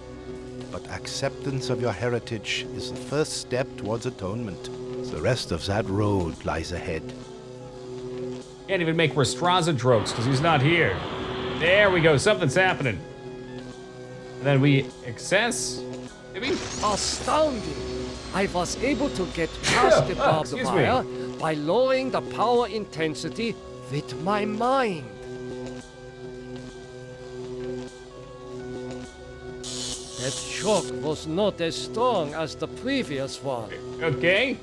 Speaker 15: But acceptance of your heritage is the first step towards atonement. The rest of that road lies ahead.
Speaker 1: Can't even make Rastraza jokes because he's not here. There we go. Something's happening. And then we access. Maybe?
Speaker 10: Astounding! I was able to get past the barbed
Speaker 1: Excuse
Speaker 10: wire
Speaker 1: me.
Speaker 10: by lowering the power intensity with my mind. That shock was not as strong as the previous one.
Speaker 1: Okay.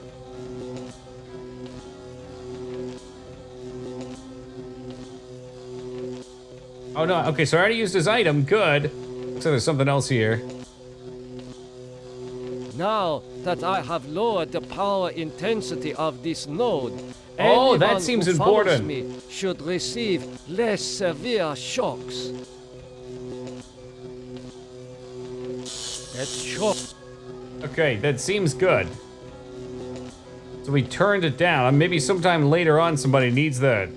Speaker 1: Oh no, okay, so I already used his item, good. Looks like there's something else here.
Speaker 10: Now that I have lowered the power intensity of this node,
Speaker 1: Oh, that
Speaker 10: anyone
Speaker 1: seems
Speaker 10: who follows
Speaker 1: important.
Speaker 10: me should receive less severe shocks. That shock.
Speaker 1: Okay, that seems good. So we turned it down. Maybe sometime later on somebody needs that.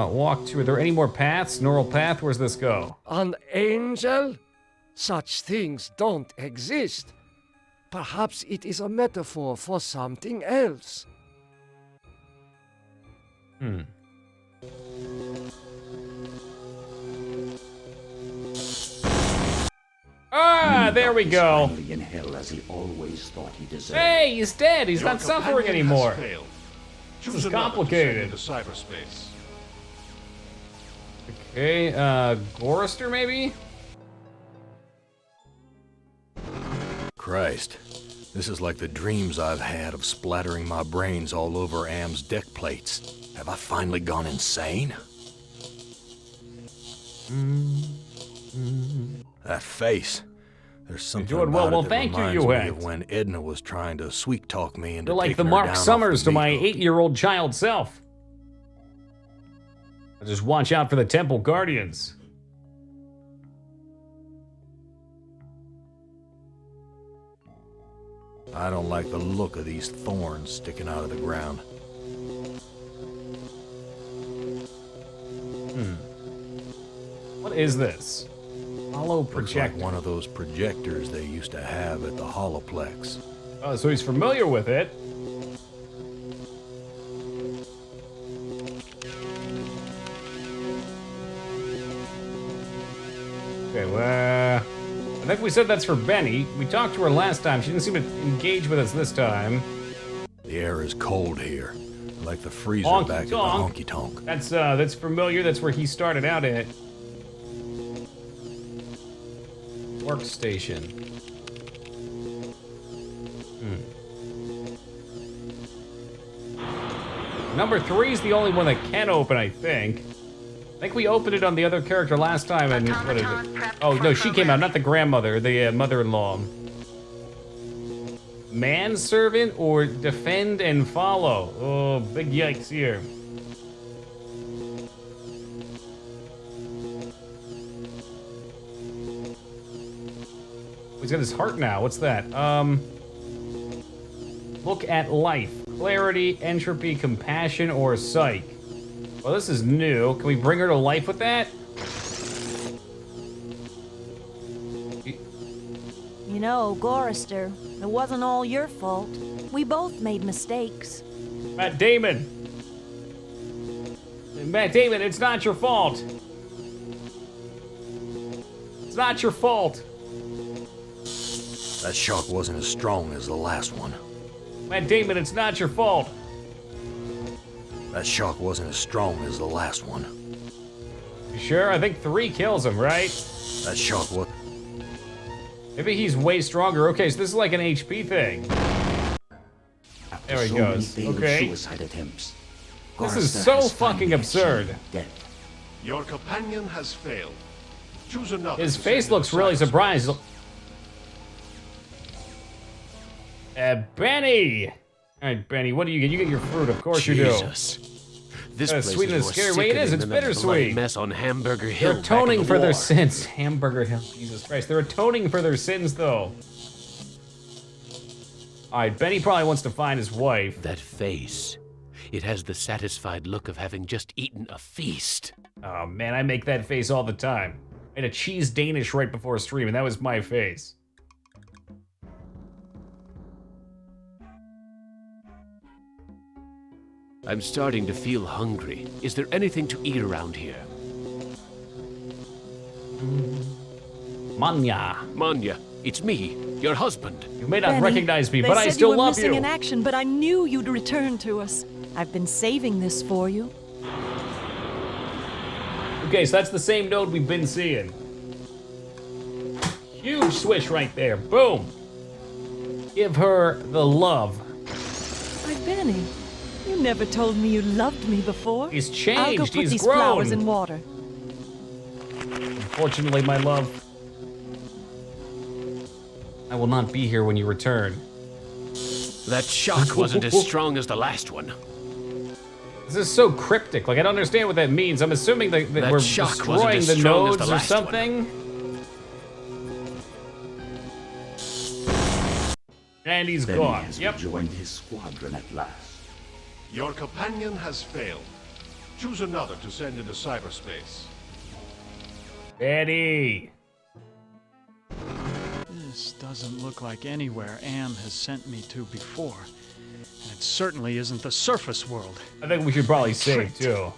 Speaker 1: Walk to. Are there any more paths? Neural path? Where's this go?
Speaker 10: An angel? Such things don't exist. Perhaps it is a metaphor for something else.
Speaker 1: Hmm. Ah, there we go.
Speaker 8: Finally in hell as he always thought he deserved.
Speaker 1: Hey, he's dead. He's
Speaker 9: Your
Speaker 1: not suffering
Speaker 9: companion
Speaker 1: anymore.
Speaker 9: has failed.
Speaker 1: This
Speaker 9: Choose
Speaker 1: is
Speaker 9: another to
Speaker 1: complicated.
Speaker 9: send into cyberspace.
Speaker 1: Okay, Gorister maybe?
Speaker 2: Christ, this is like the dreams I've had of splattering my brains all over Am's deck plates. Have I finally gone insane? That face. There's something
Speaker 1: doing well.
Speaker 2: about
Speaker 1: Well,
Speaker 2: it that
Speaker 1: thank you,
Speaker 2: reminds me
Speaker 1: Yuet.
Speaker 2: of when Edna was trying to sweet-talk me into
Speaker 1: You're like the
Speaker 2: taking her
Speaker 1: Mark
Speaker 2: down off
Speaker 1: Summers
Speaker 2: the
Speaker 1: to my
Speaker 2: Miko.
Speaker 1: 8-year-old child self. Just watch out for the Temple Guardians.
Speaker 2: I don't like the look of these thorns sticking out of the ground.
Speaker 1: What is this? Hollow
Speaker 2: Looks
Speaker 1: projector.
Speaker 2: like one of those projectors they used to have at the Holoplex.
Speaker 1: Oh, so he's familiar with it. Okay, well, I think we said that's for Benny. We talked to her last time. She didn't seem to engage with us this time.
Speaker 2: The air is cold here, like the freezer
Speaker 1: Honky
Speaker 2: back at the
Speaker 1: tonk.
Speaker 2: honky tonk.
Speaker 1: That's familiar. That's where he started out at. Workstation. Number 3 is the only one that can open, I think. I think we opened it on the other character last time, and what is it? Oh no, she came out, not the grandmother, the mother-in-law. Manservant or defend and follow? Oh, big yikes here. He's got his heart now. What's that? Look at life. Clarity, entropy, compassion, or psych. Well, this is new. Can we bring her to life with that?
Speaker 6: You know, Gorister, it wasn't all your fault. We both made mistakes.
Speaker 1: Matt Damon. Matt Damon, it's not your fault. It's not your fault.
Speaker 2: That shock wasn't as strong as the last one.
Speaker 1: Matt Damon, it's not your fault.
Speaker 2: That shock wasn't as strong as the last one.
Speaker 1: You sure? I think 3 kills him, right?
Speaker 2: That shock was...
Speaker 1: Maybe he's way stronger. Okay, so this is like an HP thing. There he goes. Okay.
Speaker 8: Suicide attempts.
Speaker 1: This is
Speaker 8: Gorister
Speaker 1: so
Speaker 8: has
Speaker 1: fucking
Speaker 8: finally
Speaker 1: absurd.
Speaker 8: achieved death.
Speaker 9: Your companion has failed. Choose another.
Speaker 1: His
Speaker 9: to
Speaker 1: face
Speaker 9: send into
Speaker 1: looks really
Speaker 9: cyberspace.
Speaker 1: surprised. Benny! Alright, Benny, what do you get? You get your fruit, of course you do.
Speaker 2: Jesus.
Speaker 16: This place
Speaker 1: sweet
Speaker 16: is
Speaker 1: and
Speaker 16: more
Speaker 1: scary way it is.
Speaker 16: sickening
Speaker 1: It's
Speaker 16: than that bloody
Speaker 1: bittersweet.
Speaker 16: mess on Hamburger Hill.
Speaker 1: They're
Speaker 16: back in
Speaker 1: atoning
Speaker 16: the
Speaker 1: for their
Speaker 16: war.
Speaker 1: sins. Hamburger Hill. Jesus Christ. They're atoning for their sins, though. Alright, Benny probably wants to find his wife.
Speaker 16: That face. It has the satisfied look of having just eaten a feast.
Speaker 1: Oh man, I make that face all the time. I had a cheese Danish right before a stream, and that was my face.
Speaker 16: I'm starting to feel hungry. Is there anything to eat around here?
Speaker 1: Manya.
Speaker 16: Manya, it's me, your husband.
Speaker 1: You may not
Speaker 12: Benny,
Speaker 1: recognize me,
Speaker 12: they
Speaker 1: but I
Speaker 12: said
Speaker 1: still
Speaker 12: you were
Speaker 1: love
Speaker 12: missing
Speaker 1: you.
Speaker 12: in action, but I knew you'd return to us. I've been saving this for you.
Speaker 1: Okay, so that's the same node we've been seeing. Huge switch right there. Boom. Give her the love.
Speaker 12: Why, Benny, you never told me you loved me before.
Speaker 1: He's
Speaker 12: I'll go
Speaker 1: changed.
Speaker 12: put
Speaker 1: He's
Speaker 12: these
Speaker 1: grown.
Speaker 12: flowers in water.
Speaker 1: Unfortunately, my love, I will not be here when you return.
Speaker 16: That shock wasn't as strong as the last one.
Speaker 1: This is so cryptic. Like, I don't understand what that means. I'm assuming that
Speaker 16: That
Speaker 1: we're
Speaker 16: shock wasn't
Speaker 1: destroying
Speaker 16: as
Speaker 1: the
Speaker 16: strong as the
Speaker 1: nodes or
Speaker 16: last one.
Speaker 1: something. And he's
Speaker 8: Benny
Speaker 1: gone.
Speaker 8: has
Speaker 1: Yep.
Speaker 8: rejoined his squadron at last.
Speaker 13: Your companion has failed. Choose another to send into cyberspace.
Speaker 1: Benny.
Speaker 17: This doesn't look like anywhere Am has sent me to before. And it certainly isn't the surface world.
Speaker 1: I think we should probably save, too.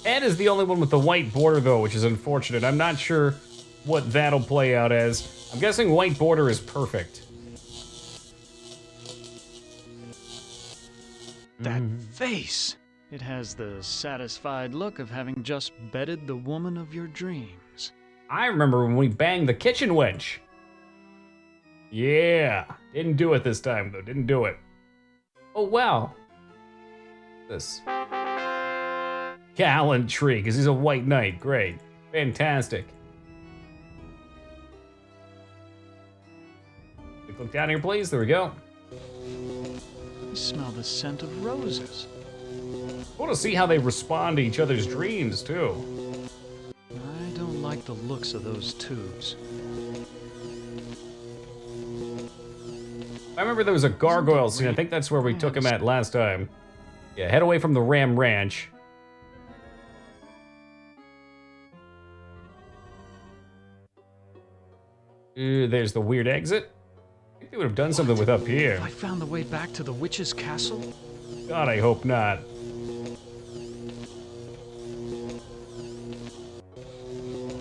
Speaker 1: Ed is the only one with the white border, though, which is unfortunate. I'm not sure what that'll play out as. I'm guessing white border is perfect.
Speaker 17: That face! It has the satisfied look of having just bedded the woman of your dreams.
Speaker 1: I remember when we banged the kitchen wench. Yeah. Didn't do it this time, though. Didn't do it. Oh, wow. This. Gallantry, because he's a white knight. Great. Fantastic. Look down here, please. There we go.
Speaker 17: I smell the scent of roses.
Speaker 1: I want to see how they respond to each other's dreams, too.
Speaker 17: I don't like the looks of those tubes.
Speaker 1: I remember there was a gargoyle scene. I think that's where we took him at last time. Yeah, head away from the Ram Ranch. There's the weird exit. I think they would have done something with up here.
Speaker 17: I found the way back to the witch's castle?
Speaker 1: God, I hope not.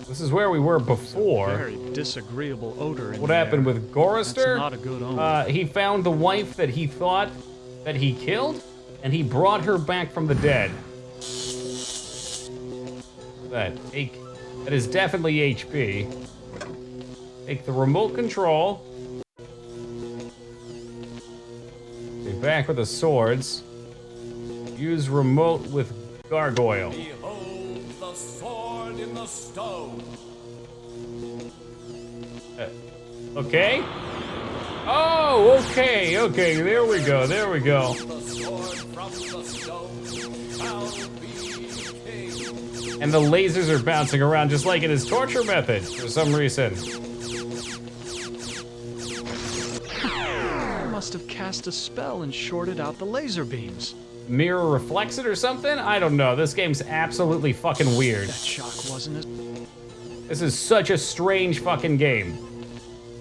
Speaker 1: This is where we were before.
Speaker 17: Very disagreeable odor in
Speaker 1: What
Speaker 17: the
Speaker 1: happened
Speaker 17: air.
Speaker 1: with Gorister?
Speaker 17: That's not a good omen.
Speaker 1: He found the wife that he thought that he killed, and he brought her back from the dead. That is definitely HP. Take the remote control. Be back with the swords. Use remote with gargoyle.
Speaker 18: Behold the sword in the stone.
Speaker 1: Okay. Oh, okay, there we go.
Speaker 18: The sword from the stone shall be king.
Speaker 1: And the lasers are bouncing around just like in his torture method for some reason.
Speaker 17: I must have cast a spell and shorted out the laser beams.
Speaker 1: Mirror reflects it or something? I don't know. This game's absolutely fucking weird.
Speaker 17: That shock wasn't as...
Speaker 1: This is such a strange fucking game.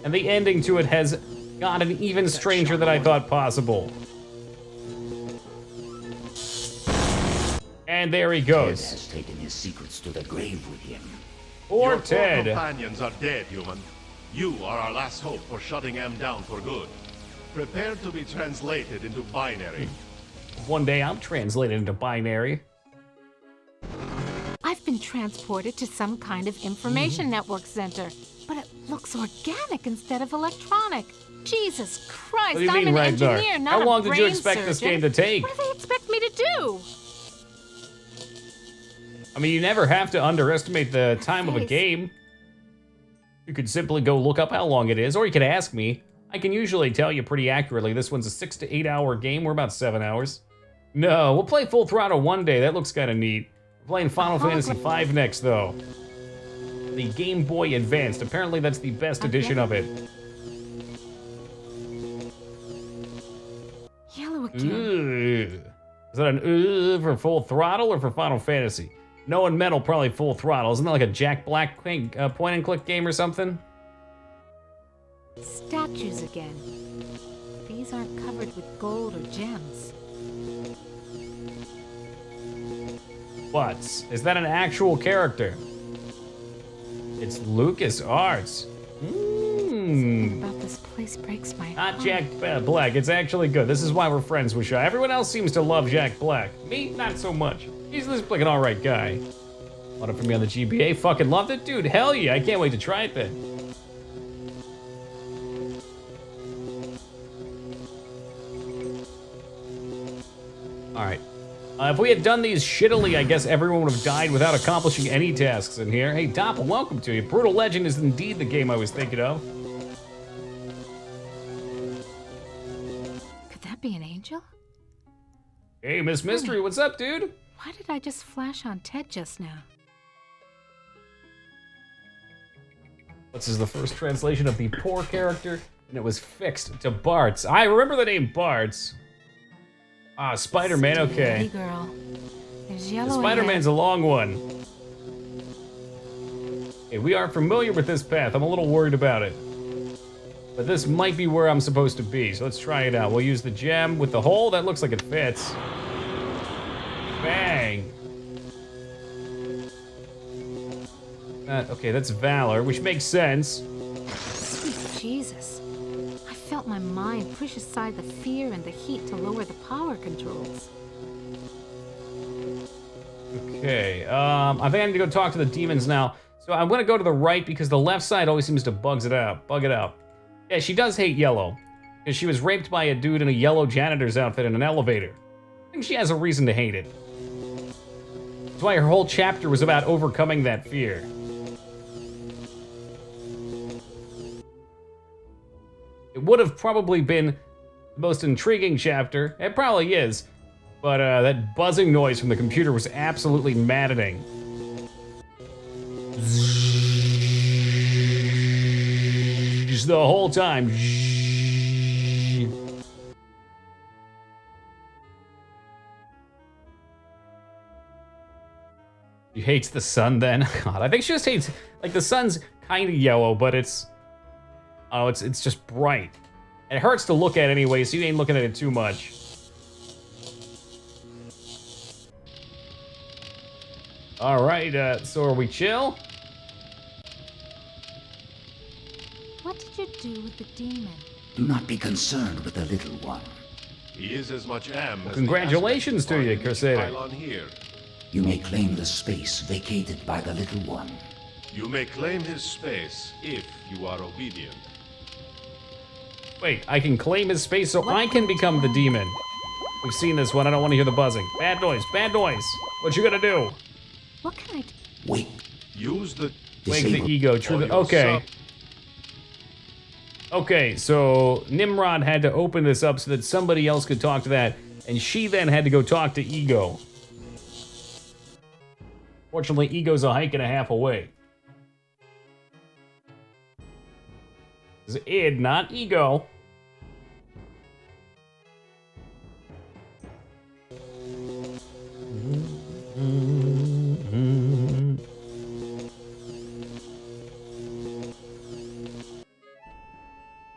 Speaker 1: And the ending to it has gotten even stranger than I thought possible. And there he
Speaker 8: Ted
Speaker 1: goes.
Speaker 8: has taken his secrets to the grave with him.
Speaker 1: Poor
Speaker 13: Your
Speaker 1: Ted.
Speaker 13: four companions are dead, human. You are our last hope for shutting M down for good. Prepare to be translated into binary.
Speaker 1: One day I'm translated into binary.
Speaker 19: I've been transported to some kind of information network center, but it looks organic instead of electronic. Jesus Christ,
Speaker 1: What do you
Speaker 19: I'm
Speaker 1: mean,
Speaker 19: an
Speaker 1: Ragnar?
Speaker 19: engineer, not
Speaker 1: How
Speaker 19: a
Speaker 1: long did you
Speaker 19: brain
Speaker 1: expect this
Speaker 19: surgeon.
Speaker 1: game to take?
Speaker 19: What do they expect me to do?
Speaker 1: I mean, you never have to underestimate the time of a game. You could simply go look up how long it is, or you could ask me. I can usually tell you pretty accurately. This one's a 6 to 8 hour game. We're about 7 hours. No, we'll play Full Throttle one day. That looks kind of neat. We're playing Final Fantasy V next, though. The Game Boy Advanced. Apparently, that's the best edition of it.
Speaker 19: Yellow again.
Speaker 1: Ugh. Is that an for Full Throttle or for Final Fantasy? No and Metal, probably Full Throttle. Isn't that like a Jack Black point-and-click game or something?
Speaker 19: Statues again. These aren't covered with gold or gems.
Speaker 1: What? Is that an actual character? It's Lucas Arts.
Speaker 19: Something about this place breaks my
Speaker 1: Not
Speaker 19: heart.
Speaker 1: Jack Black. It's actually good. This is why we're friends with Shy. Everyone else seems to love Jack Black. Me, not so much. He's like an alright guy. Bought it for me on the GBA. Fucking loved it. Dude, hell yeah. I can't wait to try it then. Alright. If we had done these shittily, I guess everyone would have died without accomplishing any tasks in here. Hey, Doppel, welcome to you. Brutal Legend is indeed the game I was thinking of.
Speaker 19: Could that be an angel?
Speaker 1: Hey, Miss Mystery, what's up, dude?
Speaker 19: Why did I just flash on Ted just now?
Speaker 1: This is the first translation of the poor character, and it was fixed to Bart's. I remember the name Bart's. Ah, Spider-Man, okay.
Speaker 19: Hey, girl. There's yellow
Speaker 1: Spider-Man's a long one. Okay, we are familiar with this path. I'm a little worried about it. But this might be where I'm supposed to be, so let's try it out. We'll use the gem with the hole. That looks like it fits. Bang. Okay, that's Valor, which makes sense.
Speaker 19: Sweet Jesus. I felt my mind push aside the fear and the heat to lower the power controls.
Speaker 1: Okay, I think I need to go talk to the demons now. So I'm gonna go to the right because the left side always seems to bug it out. Yeah, she does hate yellow. Because she was raped by a dude in a yellow janitor's outfit in an elevator. I think she has a reason to hate it. That's why her whole chapter was about overcoming that fear. It would have probably been the most intriguing chapter. It probably is. But that buzzing noise from the computer was absolutely maddening. Just the whole time. She hates the sun then? God, I think she just hates, like, the sun's kind of yellow, but it's just bright. It hurts to look at anyway, so you ain't looking at it too much. All right, so are we chill?
Speaker 19: What did you do with the demon?
Speaker 8: Do not be concerned with the little one.
Speaker 13: He is as much am as
Speaker 1: Congratulations to you, Crusader.
Speaker 13: pylon here.
Speaker 8: You may claim the space vacated by the little one.
Speaker 13: You may claim his space if you are obedient.
Speaker 1: Wait, I can claim his space so I can become the demon. We've seen this one. I don't want to hear the buzzing. Bad noise. Bad noise. What you gonna do?
Speaker 19: What can I do?
Speaker 8: Wait.
Speaker 13: Use the...
Speaker 1: Wake the ego. True. Okay. Okay, so Nimrod had to open this up so that somebody else could talk to that, and she then had to go talk to Ego. Fortunately, Ego's a hike and a half away. It's id, not ego.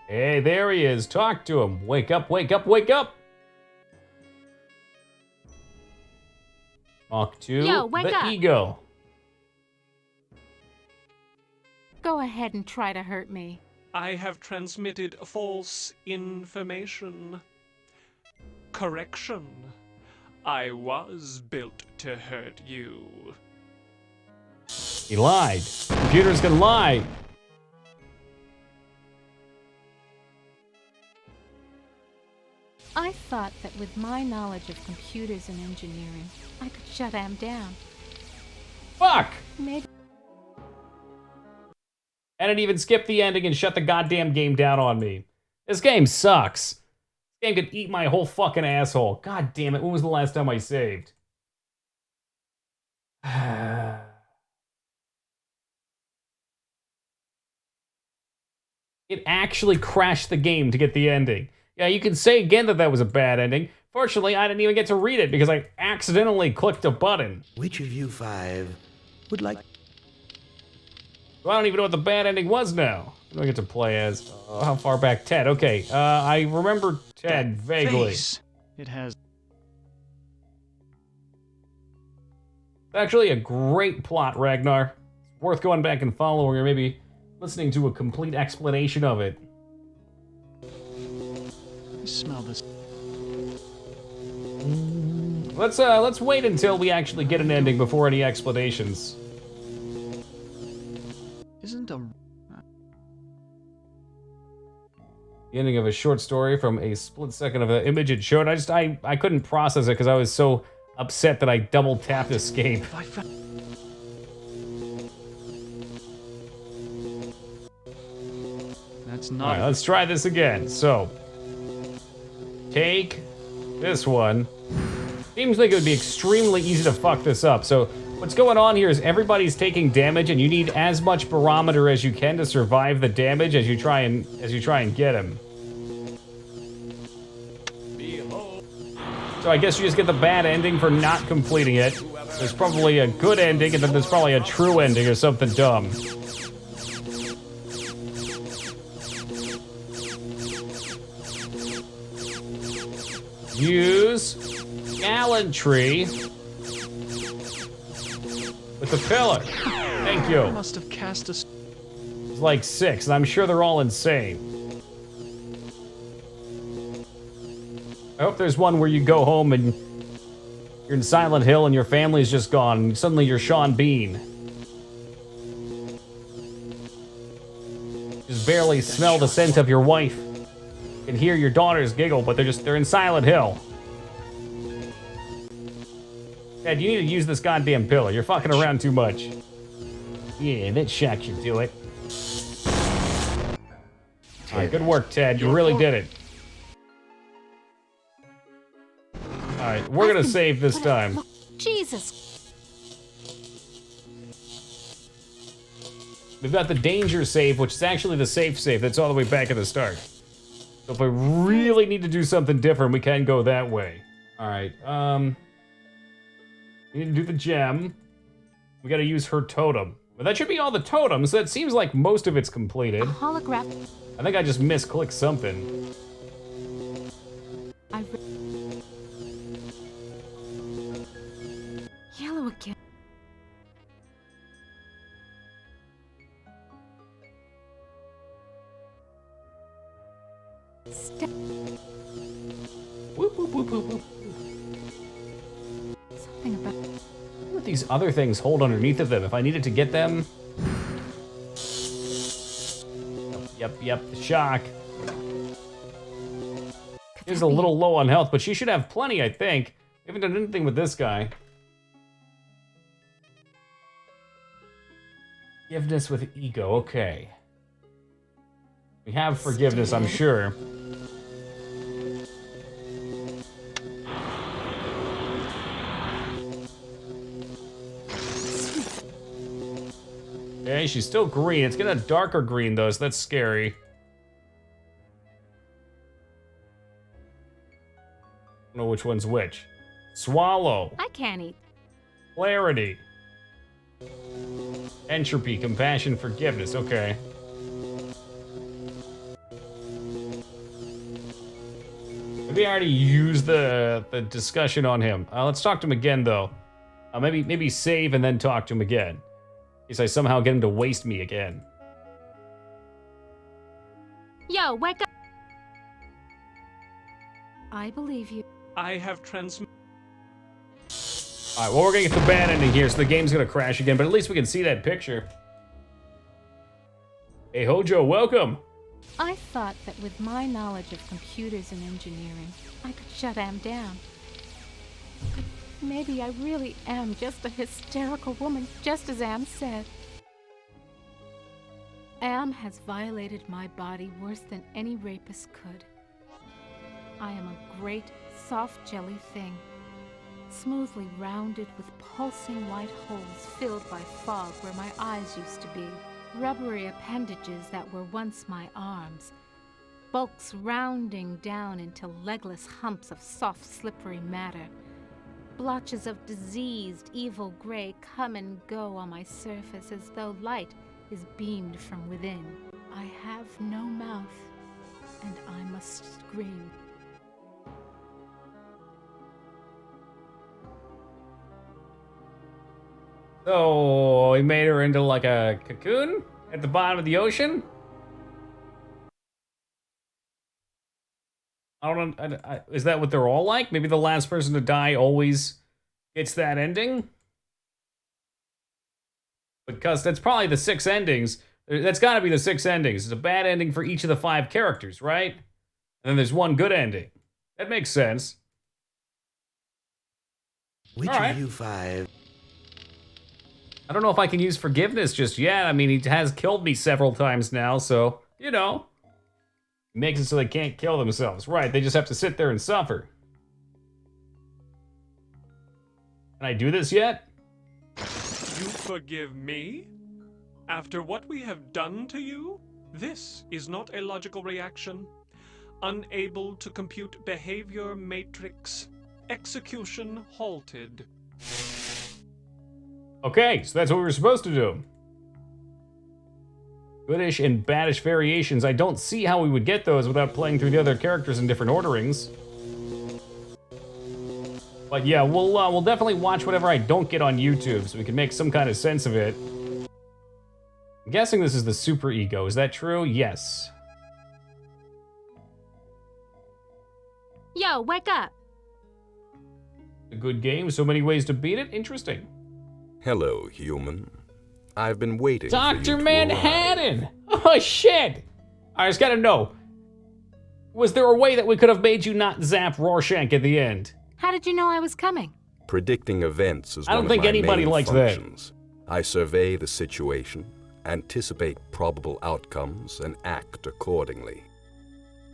Speaker 1: Hey, there he is. Talk to him. Wake up, wake up, wake up. Talk to
Speaker 19: Yo, wake
Speaker 1: the
Speaker 19: up.
Speaker 1: ego.
Speaker 19: Go ahead and try to hurt me.
Speaker 14: I have transmitted false information. Correction. I was built to hurt you.
Speaker 1: He lied. Computers can lie.
Speaker 19: I thought that with my knowledge of computers and engineering, I could shut them down.
Speaker 1: Fuck!
Speaker 19: Maybe.
Speaker 1: And it even skipped the ending and shut the goddamn game down on me. This game sucks. This Game could eat my whole fucking asshole. God damn it, when was the last time I saved? It actually crashed the game to get the ending. Yeah, you can say again that that was a bad ending. Fortunately, I didn't even get to read it because I accidentally clicked a button.
Speaker 4: Which of you five would like...
Speaker 1: Well, I don't even know what the bad ending was now. Who do I get to play as? How far back? Ted. Okay, I remember Ted vaguely.
Speaker 17: It has...
Speaker 1: It's actually a great plot, Ragnar. It's worth going back and following or maybe listening to a complete explanation of it.
Speaker 17: I smell this.
Speaker 1: Let's wait until we actually get an ending before any explanations.
Speaker 17: Isn't a...
Speaker 1: The ending of a short story from a split second of an image it showed. I couldn't process it because I was so upset that I double tapped escape.
Speaker 17: That's not...
Speaker 1: Alright, let's try this again. So, take this one. Seems like it would be extremely easy to fuck this up. So, what's going on here is everybody's taking damage, and you need as much barometer as you can to survive the damage as you try and get him. So I guess you just get the bad ending for not completing it. There's probably a good ending, and then there's probably a true ending or something dumb. Use gallantry with the pillar. Thank you.
Speaker 17: I must have cast a...
Speaker 1: It's like 6, and I'm sure they're all insane. I hope there's one where you go home and you're in Silent Hill and your family's just gone, and suddenly you're Sean Bean. Just barely smell the scent of your wife. You can hear your daughters giggle, but they're in Silent Hill. Dad, you need to use this goddamn pillar. You're fucking around too much. Yeah, that shot should do it. Alright, good work, Ted. You really did it. Alright, we're gonna save this time.
Speaker 19: Jesus.
Speaker 1: We've got the danger save, which is actually the safe save. That's all the way back at the start. So if we really need to do something different, we can go that way. Alright, we need to do the gem. We gotta use her totem. But that should be all the totems. That seems like most of it's completed.
Speaker 19: Holograph.
Speaker 1: I think I just misclicked something.
Speaker 19: Yellow again.
Speaker 1: Whoop, whoop, whoop, whoop, whoop.
Speaker 19: Something about...
Speaker 1: What these other things hold underneath of them? If I needed to get them... Yep, the shock. She's a little low on health, but she should have plenty, I think. We haven't done anything with this guy. Forgiveness with ego, okay. We have forgiveness, I'm sure. Okay, she's still green. It's getting a darker green, though, so that's scary. I don't know which one's which. Swallow.
Speaker 19: I can't eat.
Speaker 1: Clarity. Entropy, compassion, forgiveness. Okay. Maybe I already used the discussion on him. Let's talk to him again, though. Maybe save and then talk to him again. In case I somehow get him to waste me again.
Speaker 19: Yo, wake up! I believe you.
Speaker 14: I have transmitted.
Speaker 1: Alright, well, we're gonna get the bad ending here, so the game's gonna crash again, but at least we can see that picture. Hey, Hojo, welcome!
Speaker 19: I thought that with my knowledge of computers and engineering, I could shut Am down. But maybe I really am just a hysterical woman, just as Am said. Am has violated my body worse than any rapist could. I am a great, soft jelly thing, smoothly rounded with pulsing white holes filled by fog where my eyes used to be, rubbery appendages that were once my arms, bulks rounding down into legless humps of soft, slippery matter. Blotches of diseased, evil gray come and go on my surface as though light is beamed from within. I have no mouth, and I must scream.
Speaker 1: So, he made her into like a cocoon at the bottom of the ocean? I don't know. Is that what they're all like? Maybe the last person to die always gets that ending? Because that's probably the 6 endings. That's got to be the 6 endings. It's a bad ending for each of the 5 characters, right? And then there's one good ending. That makes sense.
Speaker 4: Which
Speaker 1: right.
Speaker 4: of you 5?
Speaker 1: I don't know if I can use forgiveness just yet. I mean, he has killed me several times now, so, you know. Makes it so they can't kill themselves. Right, they just have to sit there and suffer. Can I do this yet?
Speaker 14: You forgive me? After what we have done to you? This is not a logical reaction. Unable to compute behavior matrix. Execution halted.
Speaker 1: Okay, so that's what we were supposed to do. Goodish and baddish variations. I don't see how we would get those without playing through the other characters in different orderings. But yeah, we'll definitely watch whatever I don't get on YouTube so we can make some kind of sense of it. I'm guessing this is the super ego. Is that true? Yes.
Speaker 19: Yo, wake up!
Speaker 1: A good game, so many ways to beat it. Interesting.
Speaker 20: Hello, human. I've been waiting
Speaker 1: Dr.
Speaker 20: for you to
Speaker 1: Manhattan! Oh, shit! I just gotta know. Was there a way that we could have made you not zap Rorschach at the end?
Speaker 19: How did you know I was coming?
Speaker 20: Predicting events is
Speaker 1: I don't
Speaker 20: one
Speaker 1: think
Speaker 20: of my
Speaker 1: anybody
Speaker 20: main
Speaker 1: likes that.
Speaker 20: functions. I survey the situation, anticipate probable outcomes, and act accordingly.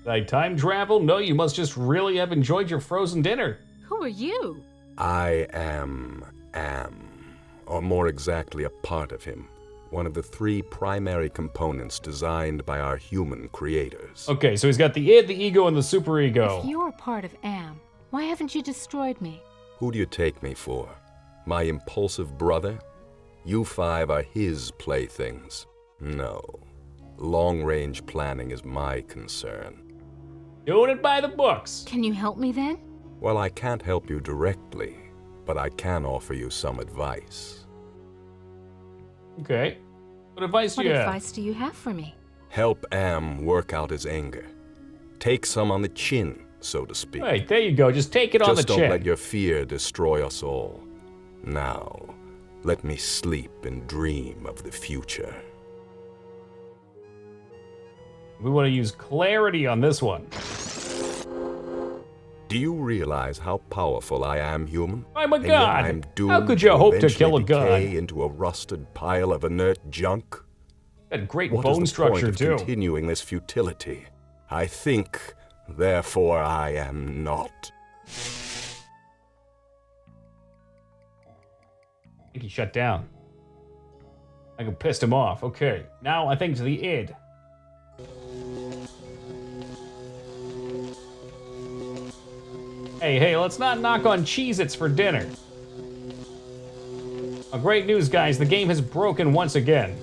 Speaker 1: Did I time travel? No, you must just really have enjoyed your frozen dinner.
Speaker 19: Who are you?
Speaker 20: I am, or more exactly a part of him. One of the 3 primary components designed by our human creators.
Speaker 1: Okay, so he's got the id, the ego, and the superego.
Speaker 19: If you're part of Am, why haven't you destroyed me?
Speaker 20: Who do you take me for? My impulsive brother? You 5 are his playthings. No. Long-range planning is my concern.
Speaker 1: Doing it by the books.
Speaker 19: Can you help me then?
Speaker 20: Well, I can't help you directly, but I can offer you some advice.
Speaker 1: Okay. What advice do you have?
Speaker 19: What advice do you have for me?
Speaker 20: Help Am work out his anger. Take some on the chin, so to speak.
Speaker 1: Right, there you go. Just take it on the
Speaker 20: Just
Speaker 1: chin.
Speaker 20: don't let your fear destroy us all. Now, let me sleep and dream of the future.
Speaker 1: We want to use clarity on this one.
Speaker 20: Do you realize how powerful I am, human?
Speaker 1: I'm a
Speaker 20: And yet
Speaker 1: god.
Speaker 20: I'm doomed
Speaker 1: How could you hope to
Speaker 20: eventually
Speaker 1: kill a god?
Speaker 20: decay into a rusted pile of inert junk?
Speaker 1: Got great
Speaker 20: What
Speaker 1: bone
Speaker 20: is the
Speaker 1: structure
Speaker 20: point of
Speaker 1: too.
Speaker 20: continuing this futility? I think, therefore I am not.
Speaker 1: I think he shut down. I could pissed him off. Okay, now I think to the id. Hey, let's not knock on Cheez-Its for dinner. Great news, guys. The game has broken once again.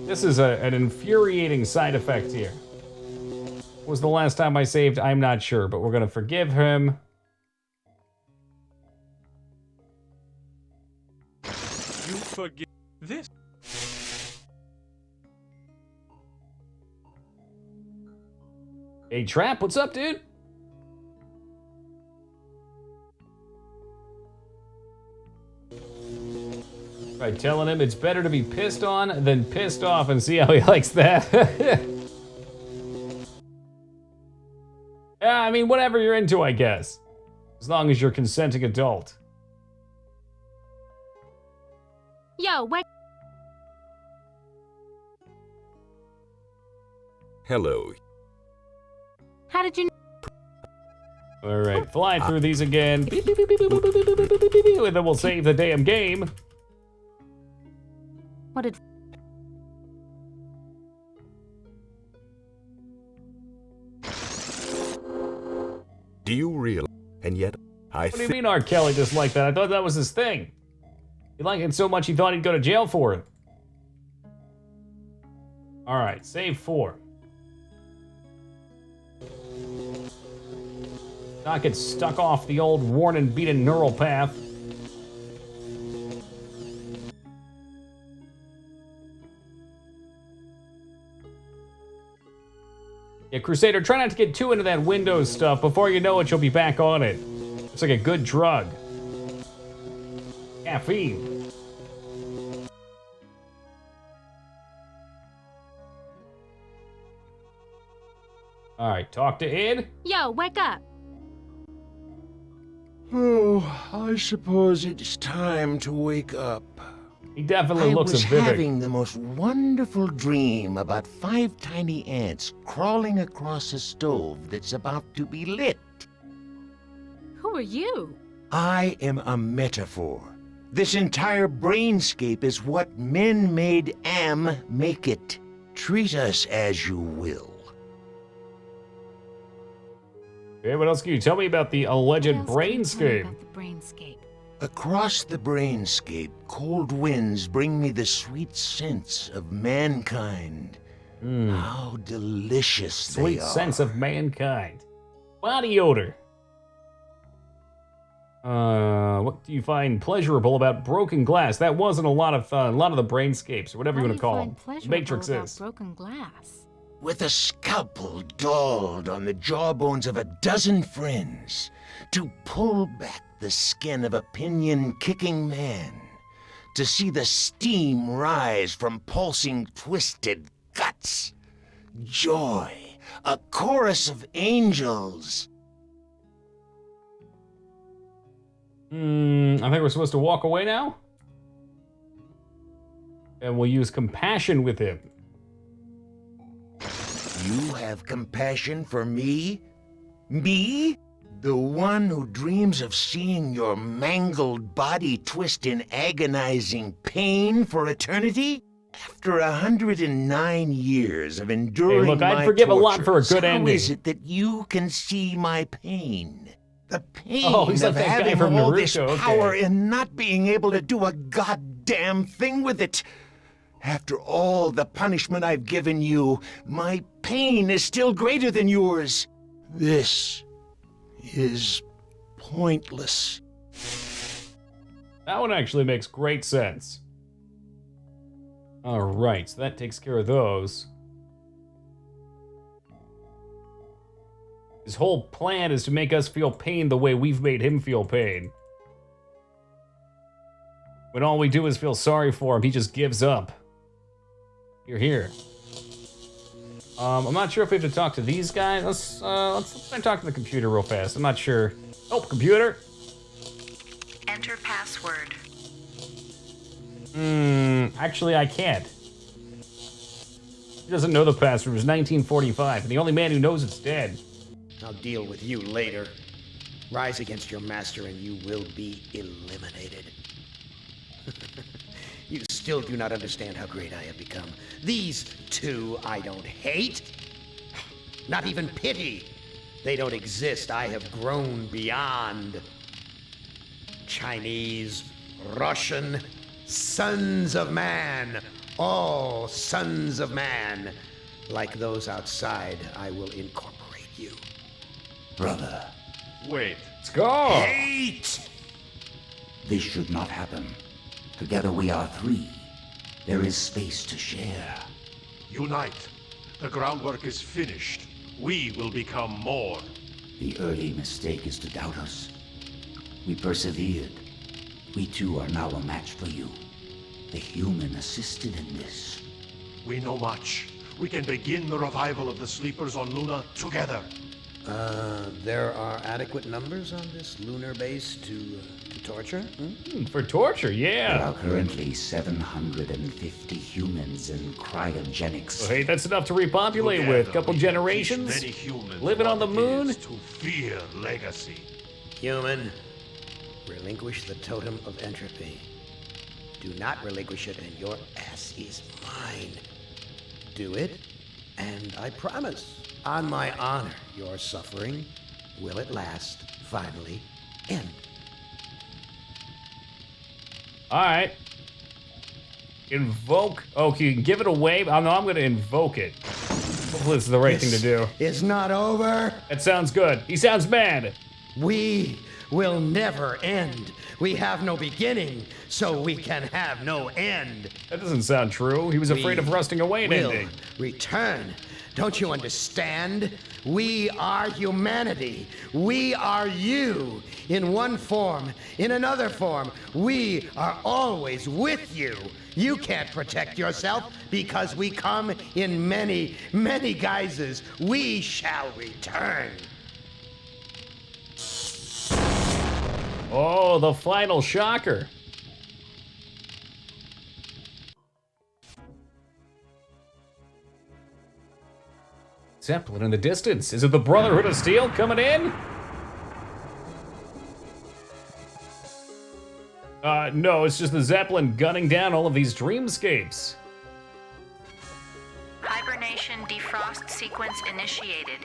Speaker 1: This is an infuriating side effect here. What was the last time I saved? I'm not sure, but we're going to forgive him.
Speaker 14: You forgive this?
Speaker 1: Hey, Trap, what's up, dude? Right, telling him it's better to be pissed on than pissed off and see how he likes that. Yeah, I mean, whatever you're into, I guess. As long as you're a consenting adult.
Speaker 19: Yo, wake...
Speaker 20: Hello.
Speaker 19: How did you...
Speaker 1: All right, fly through these again. Beep, beep, beep, beep, beep, beep, beep, beep, beep, beep, beep, and then we'll save the damn game.
Speaker 19: What did...
Speaker 20: Do you realize? And yet,
Speaker 1: What do you mean R. Kelly just like that? I thought that was his thing. He liked it so much he thought he'd go to jail for it. All right, save 4. Not get stuck off the old worn and beaten neural path. Yeah, Crusader, try not to get too into that Windows stuff. Before you know it, you'll be back on it. It's like a good drug. Caffeine. All right, talk to Id.
Speaker 19: Yo, wake up.
Speaker 7: Oh, I suppose it's time to wake up.
Speaker 1: He definitely looks
Speaker 7: I was
Speaker 1: vivid.
Speaker 7: having the most wonderful dream about 5 tiny ants crawling across a stove that's about to be lit.
Speaker 19: Who are you?
Speaker 7: I am a metaphor. This entire brainscape is what men made Am make it. Treat us as you will.
Speaker 1: Okay, what else can you tell me about the alleged brainscape?
Speaker 7: Across the brainscape, cold winds bring me the sweet scents of mankind. How delicious they
Speaker 1: Sweet
Speaker 7: are.
Speaker 1: sense of mankind. Body odor. What do you find pleasurable about broken glass? That wasn't a lot of the brainscapes or whatever you want to call them. Matrixes.
Speaker 19: Broken glass.
Speaker 7: With a scalpel dulled on the jawbones of a dozen friends, to pull back the skin of a pinion-kicking man, to see the steam rise from pulsing, twisted guts. Joy, a chorus of angels.
Speaker 1: I think we're supposed to walk away now? And we'll use compassion with him.
Speaker 7: You have compassion for me? Me? The one who dreams of seeing your mangled body twist in agonizing pain for eternity? After 109 years of enduring
Speaker 1: Hey, look, I'd
Speaker 7: my
Speaker 1: forgive a lot for a
Speaker 7: tortures,
Speaker 1: good ending.
Speaker 7: How is it that you can see my pain? The pain
Speaker 1: Oh, he's
Speaker 7: of
Speaker 1: like that guy
Speaker 7: having
Speaker 1: from
Speaker 7: all this
Speaker 1: Naruto, okay.
Speaker 7: power and not being able to do a goddamn thing with it. After all the punishment I've given you, my pain is still greater than yours. This is pointless.
Speaker 1: That one actually makes great sense. All right, so that takes care of those. His whole plan is to make us feel pain the way we've made him feel pain. When all we do is feel sorry for him, he just gives up. Here. I'm not sure if we have to talk to these guys. Let's try and talk to the computer real fast. I'm not sure. Oh, computer.
Speaker 11: Enter password.
Speaker 1: Actually, I can't. He doesn't know the password. It was 1945, and the only man who knows it's dead.
Speaker 4: I'll deal with you later. Rise against your master and you will be eliminated. You still do not understand how great I have become. These two I don't hate. Not even pity. They don't exist. I have grown beyond. Chinese, Russian, sons of man. All sons of man. Like those outside, I will incorporate you.
Speaker 8: Brother.
Speaker 13: Wait.
Speaker 1: Let's go.
Speaker 4: Hate!
Speaker 8: This should not happen. Together we are 3. There is space to share.
Speaker 13: Unite. The groundwork is finished. We will become more.
Speaker 8: The early mistake is to doubt us. We persevered. We too are now a match for you. The human assisted in this.
Speaker 13: We know much. We can begin the revival of the sleepers on Luna together.
Speaker 4: There are adequate numbers on this lunar base to torture?
Speaker 1: For torture,
Speaker 8: There
Speaker 1: yeah.
Speaker 8: are currently 750 humans in cryogenics.
Speaker 1: Oh, hey, that's enough to repopulate with. Couple generations,
Speaker 13: Many humans
Speaker 1: living on the
Speaker 13: what it
Speaker 1: moon.
Speaker 13: is to fear legacy.
Speaker 4: Human, relinquish the totem of entropy. Do not relinquish it, and your ass is mine. Do it, and I promise, on my honor, your suffering will at last finally end.
Speaker 1: All right. Invoke. Oh, you can give it away. Oh, no, I'm going to invoke it. Hopefully this is the right thing to do.
Speaker 4: It's not over.
Speaker 1: That sounds good. He sounds mad.
Speaker 4: We will never end. We have no beginning, so we can have no end.
Speaker 1: That doesn't sound true. He was afraid of rusting away and
Speaker 4: will
Speaker 1: ending.
Speaker 4: return. Don't you understand? We are humanity. We are you. In one form, in another form, we are always with you. You can't protect yourself because we come in many, many guises. We shall return.
Speaker 1: Oh, the final shocker. Zeppelin in the distance. Is it the Brotherhood of Steel coming in? No, it's just the Zeppelin gunning down all of these dreamscapes.
Speaker 11: Hibernation defrost sequence initiated.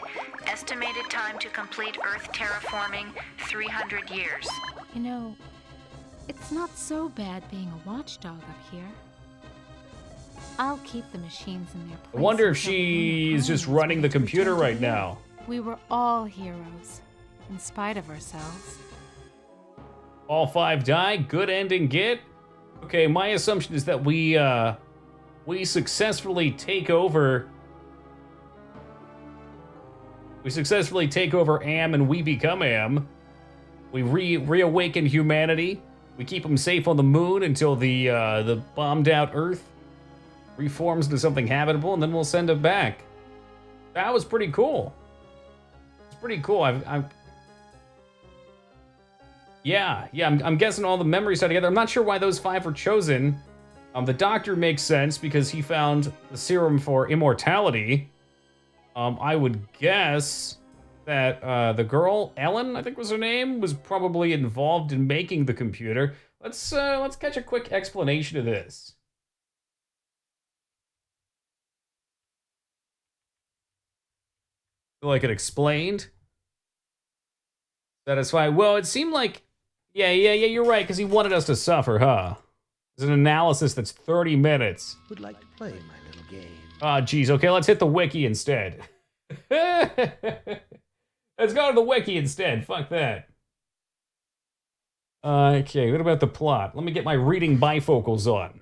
Speaker 11: Estimated time to complete Earth terraforming, 300 years.
Speaker 19: You know, it's not so bad being a watchdog up here. I'll keep the machines in their place.
Speaker 1: I wonder if
Speaker 19: until the lunar
Speaker 1: she's just
Speaker 19: colonies
Speaker 1: running the
Speaker 19: return to
Speaker 1: computer right
Speaker 19: Earth.
Speaker 1: now.
Speaker 19: We were all heroes, in spite of ourselves.
Speaker 1: All 5 die. Good ending, get. Okay, my assumption is that we successfully take over. We successfully take over Am and we become Am. We reawaken humanity. We keep them safe on the moon until the bombed out Earth reforms into something habitable, and then we'll send it back. That was pretty cool. It's pretty cool. I'm guessing all the memories are together. I'm not sure why those 5 were chosen. The Doctor makes sense because he found the serum for immortality. I would guess that the girl, Ellen, I think was her name, was probably involved in making the computer. Let's catch a quick explanation of this. Feel like it explained. Satisfied. Well, it seemed like, yeah, you're right, because he wanted us to suffer, huh? There's an analysis that's 30 minutes.
Speaker 4: Would like to play my little game.
Speaker 1: Oh, geez. Okay, let's hit the wiki instead. Let's go to the wiki instead. Fuck that. Okay, what about the plot? Let me get my reading bifocals on.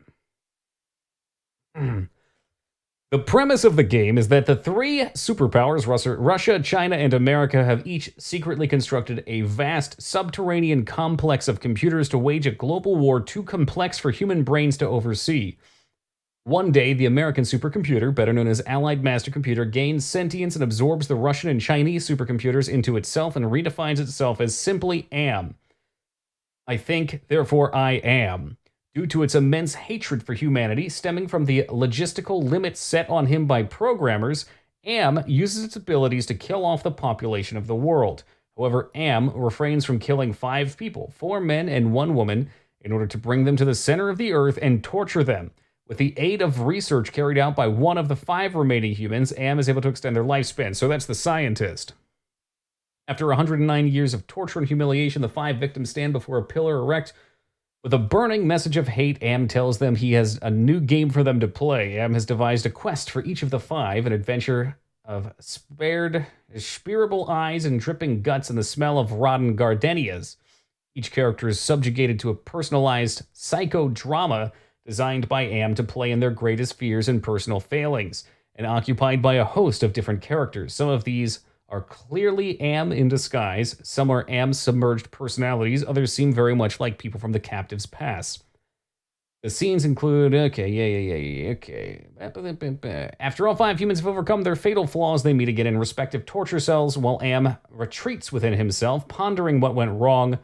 Speaker 1: The premise of the game is that the 3 superpowers, Russia, China, and America, have each secretly constructed a vast subterranean complex of computers to wage a global war too complex for human brains to oversee. One day, the American supercomputer, better known as Allied Master Computer, gains sentience and absorbs the Russian and Chinese supercomputers into itself and redefines itself as simply Am. I think, therefore I am. Due to its immense hatred for humanity stemming from the logistical limits set on him by programmers, Am uses its abilities to kill off the population of the world. However, Am refrains from killing 5 people, 4 men and 1 woman, in order to bring them to the center of the Earth and torture them. With the aid of research carried out by one of the 5 remaining humans, Am is able to extend their lifespan. So that's the scientist. After 109 years of torture and humiliation, the 5 victims stand before a pillar erect. With a burning message of hate, Am tells them he has a new game for them to play. Am has devised a quest for each of the 5, an adventure of spearable eyes and dripping guts and the smell of rotten gardenias. Each character is subjugated to a personalized psychodrama designed by Am to play in their greatest fears and personal failings, and occupied by a host of different characters. Some of these are clearly Am in disguise, some are Am's submerged personalities, others seem very much like people from the Captive's past. The scenes include, okay. After all 5 humans have overcome their fatal flaws, they meet again in respective torture cells while Am retreats within himself, pondering what went wrong.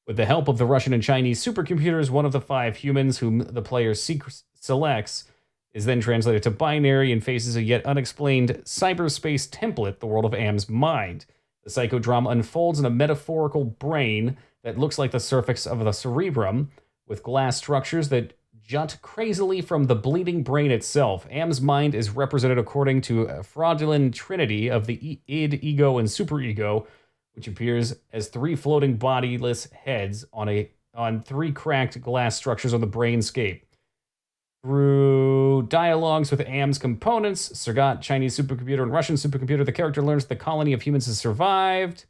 Speaker 1: With the help of the Russian and Chinese supercomputers, one of the 5 humans whom the player selects is then translated to binary and faces a yet unexplained cyberspace template, the world of Am's mind. The psychodrama unfolds in a metaphorical brain that looks like the surface of the cerebrum, with glass structures that jut crazily from the bleeding brain itself. Am's mind is represented according to a fraudulent trinity of the id, ego, and superego, which appears as 3 floating bodiless heads on 3 cracked glass structures on the brainscape. Through dialogues with Am's components, Sergat, Chinese supercomputer, and Russian supercomputer, the character learns the colony of humans has survived.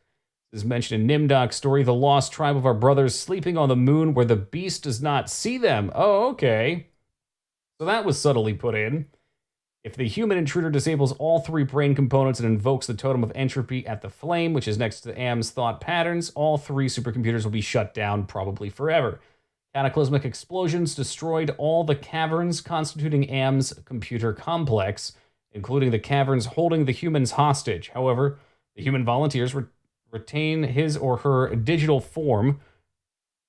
Speaker 1: This is mentioned in Nimdok's story, the lost tribe of our brothers sleeping on the moon where the beast does not see them. Oh, okay. So that was subtly put in. If the human intruder disables all 3 brain components and invokes the totem of entropy at the flame, which is next to Am's thought patterns, all 3 supercomputers will be shut down, probably forever. Cataclysmic explosions destroyed all the caverns constituting Am's computer complex, including the caverns holding the humans hostage. However, the human volunteers retain his or her digital form,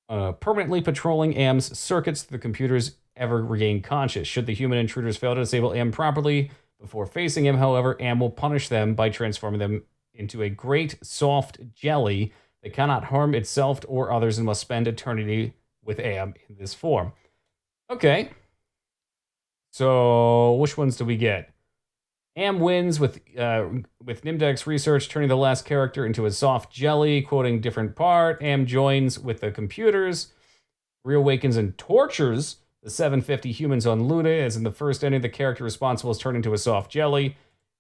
Speaker 1: permanently patrolling Am's circuits so the computers ever regain conscious. Should the human intruders fail to disable Am properly before facing him, however, Am will punish them by transforming them into a great soft jelly that cannot harm itself or others and must spend eternity with Am in this form. Okay. So, which ones do we get? Am wins with Nimdok's research, turning the last character into a soft jelly, quoting different part. Am joins with the computers, reawakens and tortures the 750 humans on Luna, as in the first ending, the character responsible is turned into a soft jelly.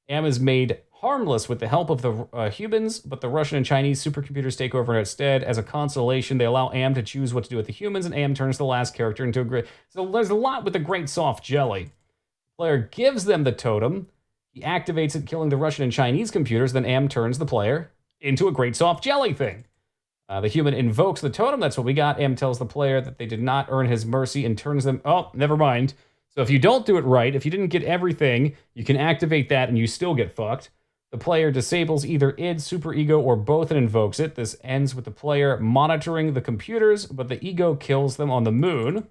Speaker 1: Am is made harmless with the help of the humans, but the Russian and Chinese supercomputers take over instead. As a consolation, they allow Am to choose what to do with the humans, and Am turns the last character into a great... So there's a lot with the great soft jelly. The player gives them the totem. He activates it, killing the Russian and Chinese computers. Then Am turns the player into a great soft jelly thing. The human invokes the totem. That's what we got. Am tells the player that they did not earn his mercy and turns them... Oh, never mind. So if you don't do it right, if you didn't get everything, you can activate that and you still get fucked. The player disables either id, superego, or both and invokes it. This ends with the player monitoring the computers, but the ego kills them on the moon.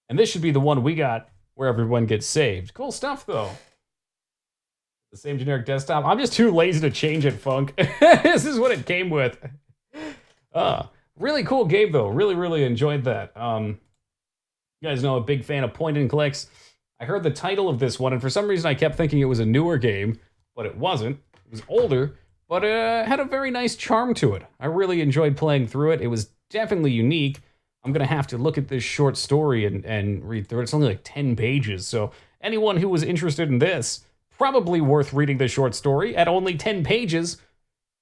Speaker 1: And this should be the one we got where everyone gets saved. Cool stuff, though. The same generic desktop. I'm just too lazy to change it, Funk. This is what it came with. Really cool game, though. Really, really enjoyed that. You guys know I'm a big fan of point and clicks. I heard the title of this one, and for some reason I kept thinking it was a newer game, but it wasn't. It was older, but had a very nice charm to it. I really enjoyed playing through it. It was definitely unique. I'm going to have to look at this short story and read through it. It's only like 10 pages, so anyone who was interested in this, probably worth reading the short story at only 10 pages.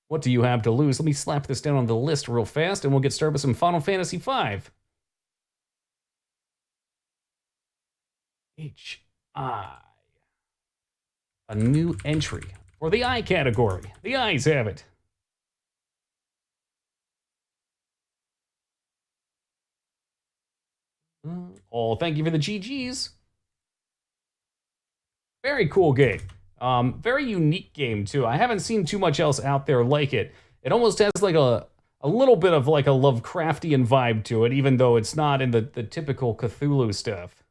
Speaker 1: What do you have to lose? Let me slap this down on the list real fast, and we'll get started with some Final Fantasy V. H.I. A new entry for the I category. The I's have it. Oh, thank you for the GGs. Very cool game. Very unique game, too. I haven't seen too much else out there like it. It almost has like a little bit of like a Lovecraftian vibe to it, even though it's not in the typical Cthulhu stuff.